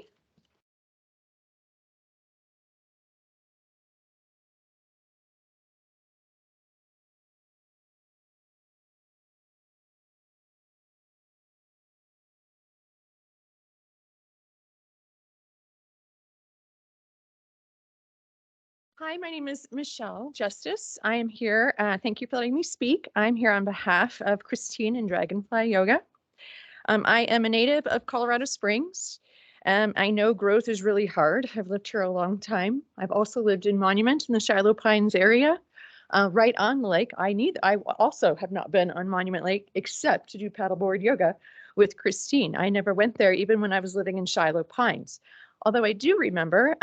Hi, my name is Michelle Justice. I am here. Thank you for letting me speak. I'm here on behalf of Christine and Dragonfly Yoga. I am a native of Colorado Springs. I know growth is really hard. I've lived here a long time. I've also lived in Monument in the Shiloh Pines area, right on the lake. I also have not been on Monument Lake except to do paddleboard yoga with Christine. I never went there even when I was living in Shiloh Pines. Although I do remember,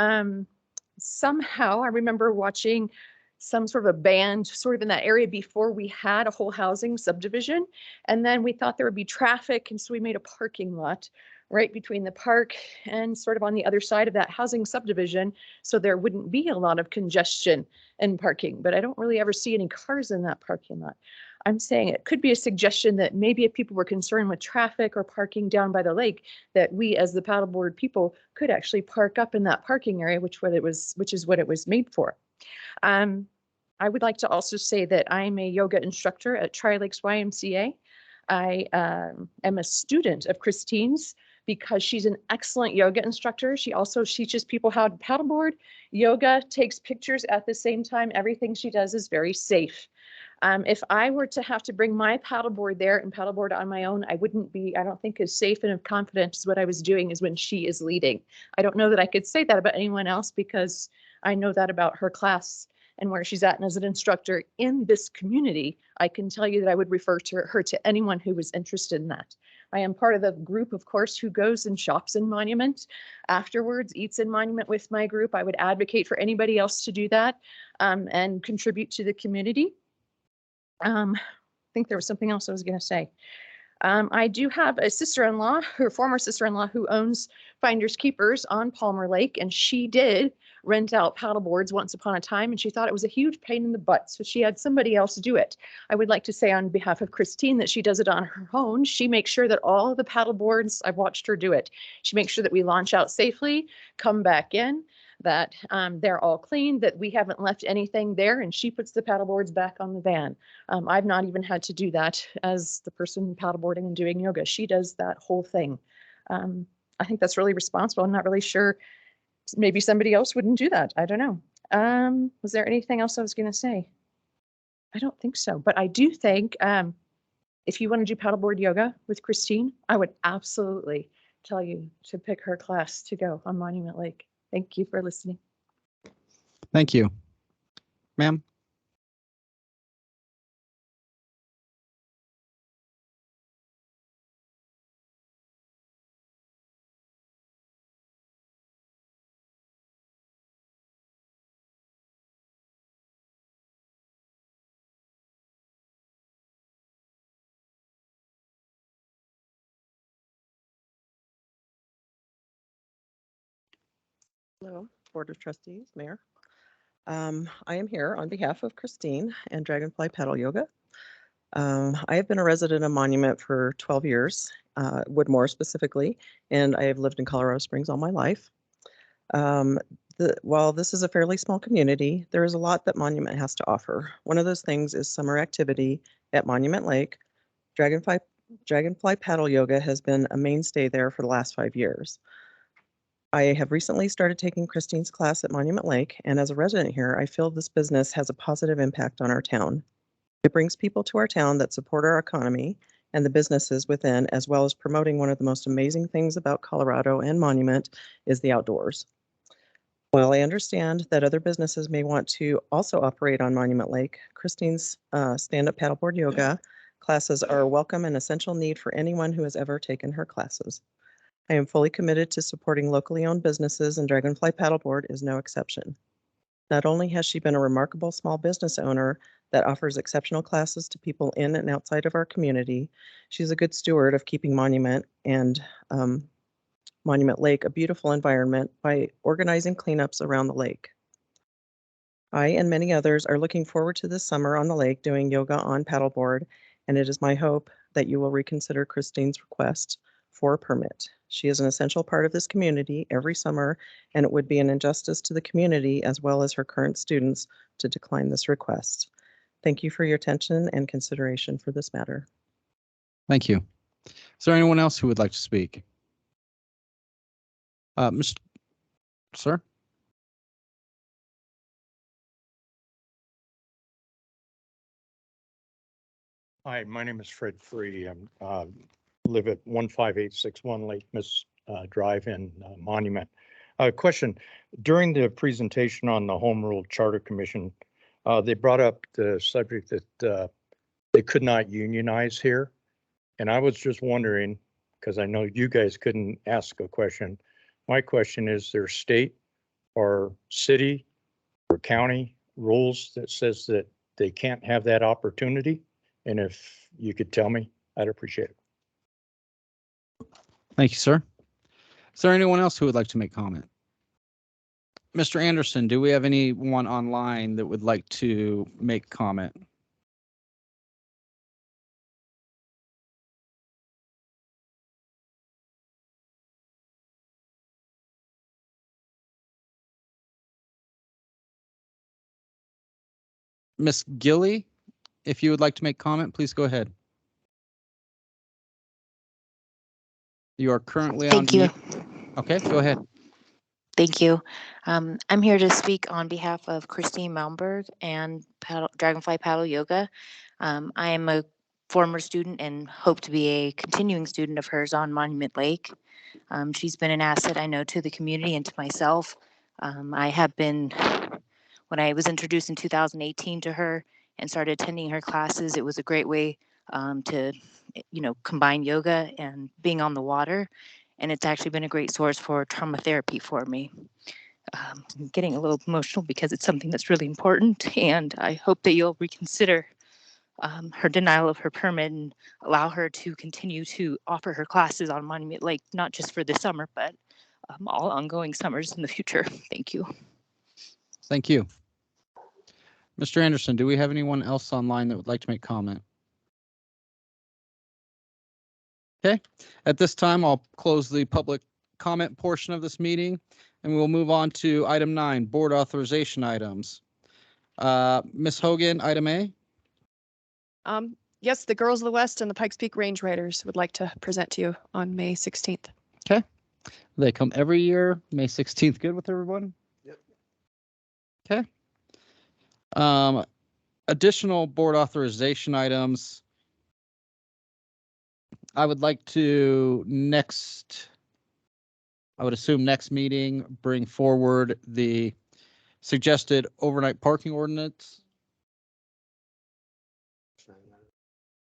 somehow I remember watching some sort of a band sort of in that area before we had a whole housing subdivision. And then we thought there would be traffic. And so we made a parking lot right between the park and sort of on the other side of that housing subdivision. So there wouldn't be a lot of congestion and parking, but I don't really ever see any cars in that parking lot. I'm saying it could be a suggestion that maybe if people were concerned with traffic or parking down by the lake, that we as the paddleboard people could actually park up in that parking area, which is what it was made for. I would like to also say that I'm a yoga instructor at Tri-Lakes YMCA. I am a student of Christine's because she's an excellent yoga instructor. She also teaches people how to paddleboard. Yoga, takes pictures at the same time. Everything she does is very safe. If I were to have to bring my paddleboard there and paddleboard on my own, I don't think as safe and as confident as what I was doing is when she is leading. I don't know that I could say that about anyone else because I know that about her class and where she's at. And as an instructor in this community, I can tell you that I would refer to her to anyone who was interested in that. I am part of the group, of course, who goes and shops in Monument afterwards, eats in Monument with my group. I would advocate for anybody else to do that and contribute to the community. I think there was something else I was going to say. I do have a sister-in-law, her former sister-in-law, who owns Finders Keepers on Palmer Lake, and she did rent out paddleboards once upon a time, and she thought it was a huge pain in the butt, so she had somebody else do it. I would like to say on behalf of Christine that she does it on her own. She makes sure that all of the paddleboards, I've watched her do it. She makes sure that we launch out safely, come back in, that they're all clean, that we haven't left anything there, and she puts the paddleboards back on the van. I've not even had to do that as the person paddleboarding and doing yoga. She does that whole thing. I think that's really responsible. I'm not really sure. Maybe somebody else wouldn't do that. I don't know. Was there anything else I was going to say? I don't think so, but I do think if you want to do paddleboard yoga with Christine, I would absolutely tell you to pick her class to go on Monument Lake. Thank you for listening. Thank you. Ma'am? Hello, Board of Trustees, Mayor. I am here on behalf of Christine and Dragonfly Paddle Yoga. I have been a resident of Monument for 12 years, Woodmore specifically, and I have lived in Colorado Springs all my life. While this is a fairly small community, there is a lot that Monument has to offer. One of those things is summer activity at Monument Lake. Dragonfly Paddle Yoga has been a mainstay there for the last 5 years. I have recently started taking Christine's class at Monument Lake, and as a resident here, I feel this business has a positive impact on our town. It brings people to our town that support our economy and the businesses within, as well as promoting one of the most amazing things about Colorado and Monument is the outdoors. While I understand that other businesses may want to also operate on Monument Lake, Christine's stand-up paddleboard yoga classes are a welcome and essential need for anyone who has ever taken her classes. I am fully committed to supporting locally owned businesses, and Dragonfly Paddleboard is no exception. Not only has she been a remarkable small business owner that offers exceptional classes to people in and outside of our community, she's a good steward of keeping Monument and Monument Lake a beautiful environment by organizing cleanups around the lake. I and many others are looking forward to this summer on the lake doing yoga on paddleboard, and it is my hope that you will reconsider Christine's request for a permit. She is an essential part of this community every summer, and it would be an injustice to the community as well as her current students to decline this request. Thank you for your attention and consideration for this matter. Thank you. Is there anyone else who would like to speak? Mr. Sir? Hi, my name is Fred Free. I live at 15861 Lake Miss Drive in Monument. Question, during the presentation on the Home Rule Charter Commission, they brought up the subject that they could not unionize here. And I was just wondering, because I know you guys couldn't ask a question. My question is, there state or city or county rules that says that they can't have that opportunity? And if you could tell me, I'd appreciate it. Thank you, sir. Is there anyone else who would like to make comment? Mr. Anderson, do we have anyone online that would like to make comment? Miss Gilly, if you would like to make comment, please go ahead. You are currently on. Thank you. Okay, go ahead. Thank you. I'm here to speak on behalf of Christine Malmberg and Dragonfly Paddle Yoga. I am a former student and hope to be a continuing student of hers on Monument Lake. She's been an asset, I know, to the community and to myself. I have been, when I was introduced in 2018 to her and started attending her classes, it was a great way to, combine yoga and being on the water. And it's actually been a great source for trauma therapy for me. I'm getting a little emotional because it's something that's really important, and I hope that you'll reconsider her denial of her permit and allow her to continue to offer her classes on Monument Lake, not just for this summer, but all ongoing summers in the future. Thank you. Thank you. Mr. Anderson, do we have anyone else online that would like to make comment? Okay, at this time, I'll close the public comment portion of this meeting, and we'll move on to item 9, board authorization items. Ms. Hogan, item A. Yes, the Girls of the West and the Pikes Peak Range Riders would like to present to you on May 16th. Okay, they come every year. May 16th, good with everyone? Yep. Okay. Additional board authorization items. I would like to I would assume next meeting, bring forward the suggested overnight parking ordinance.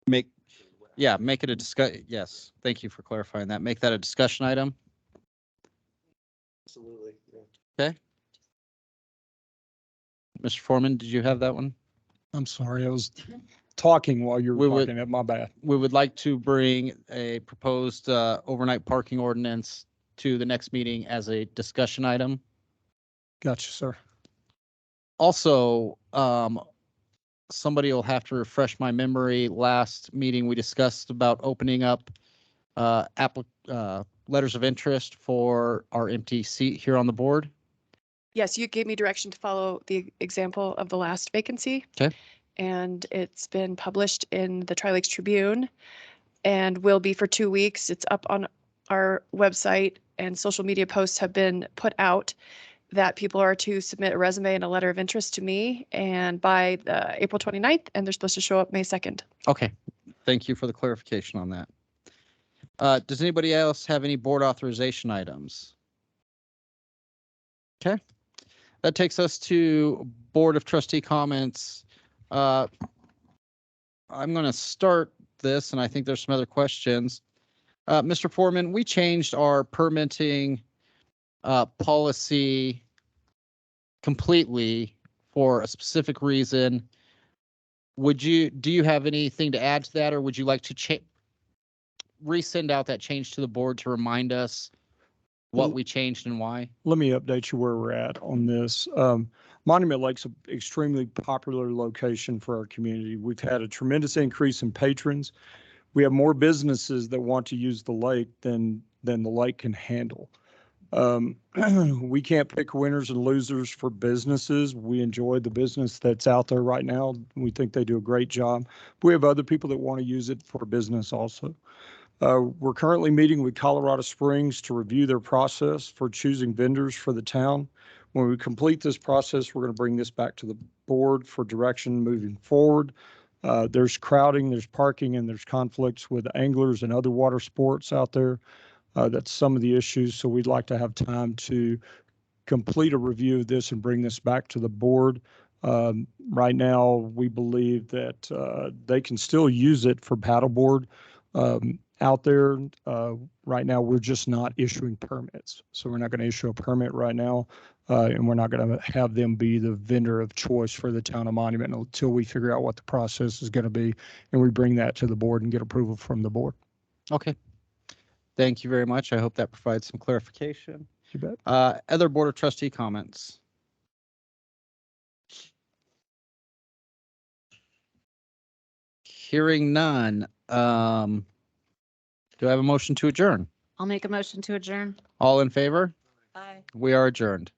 Make it a discussion. Yes, thank you for clarifying that. Make that a discussion item. Absolutely. Yeah. Okay. Mr. Foreman, did you have that one? I'm sorry, I was talking while you were talking. My bad. We would like to bring a proposed overnight parking ordinance to the next meeting as a discussion item. Gotcha, sir. Also, somebody will have to refresh my memory. Last meeting, we discussed about opening up letters of interest for our empty seat here on the board. Yes, you gave me direction to follow the example of the last vacancy. Okay. And it's been published in the Tri-Lakes Tribune and will be for 2 weeks. It's up on our website, and social media posts have been put out that people are to submit a resume and a letter of interest to me and by April 29th, and they're supposed to show up May 2nd. Okay. Thank you for the clarification on that. Does anybody else have any board authorization items? Okay. That takes us to Board of Trustee comments. I'm going to start this, and I think there's some other questions. Mr. Foreman, we changed our permitting policy completely for a specific reason. Do you have anything to add to that, or would you like to resend out that change to the board to remind us what we changed and why? Let me update you where we're at on this. Monument Lake's an extremely popular location for our community. We've had a tremendous increase in patrons. We have more businesses that want to use the lake than the lake can handle. We can't pick winners and losers for businesses. We enjoy the business that's out there right now. We think they do a great job. But we have other people that want to use it for business also. We're currently meeting with Colorado Springs to review their process for choosing vendors for the town. When we complete this process, we're going to bring this back to the board for direction moving forward. There's crowding, there's parking, and there's conflicts with anglers and other water sports out there. That's some of the issues. So we'd like to have time to complete a review of this and bring this back to the board. Right now, we believe that they can still use it for paddleboard out there. Right now, we're just not issuing permits. So we're not going to issue a permit right now. And we're not going to have them be the vendor of choice for the town of Monument until we figure out what the process is going to be. And we bring that to the board and get approval from the board. Okay. Thank you very much. I hope that provides some clarification. You bet. Other Board of Trustee comments? Hearing none. Do I have a motion to adjourn? I'll make a motion to adjourn. All in favor? Aye. We are adjourned.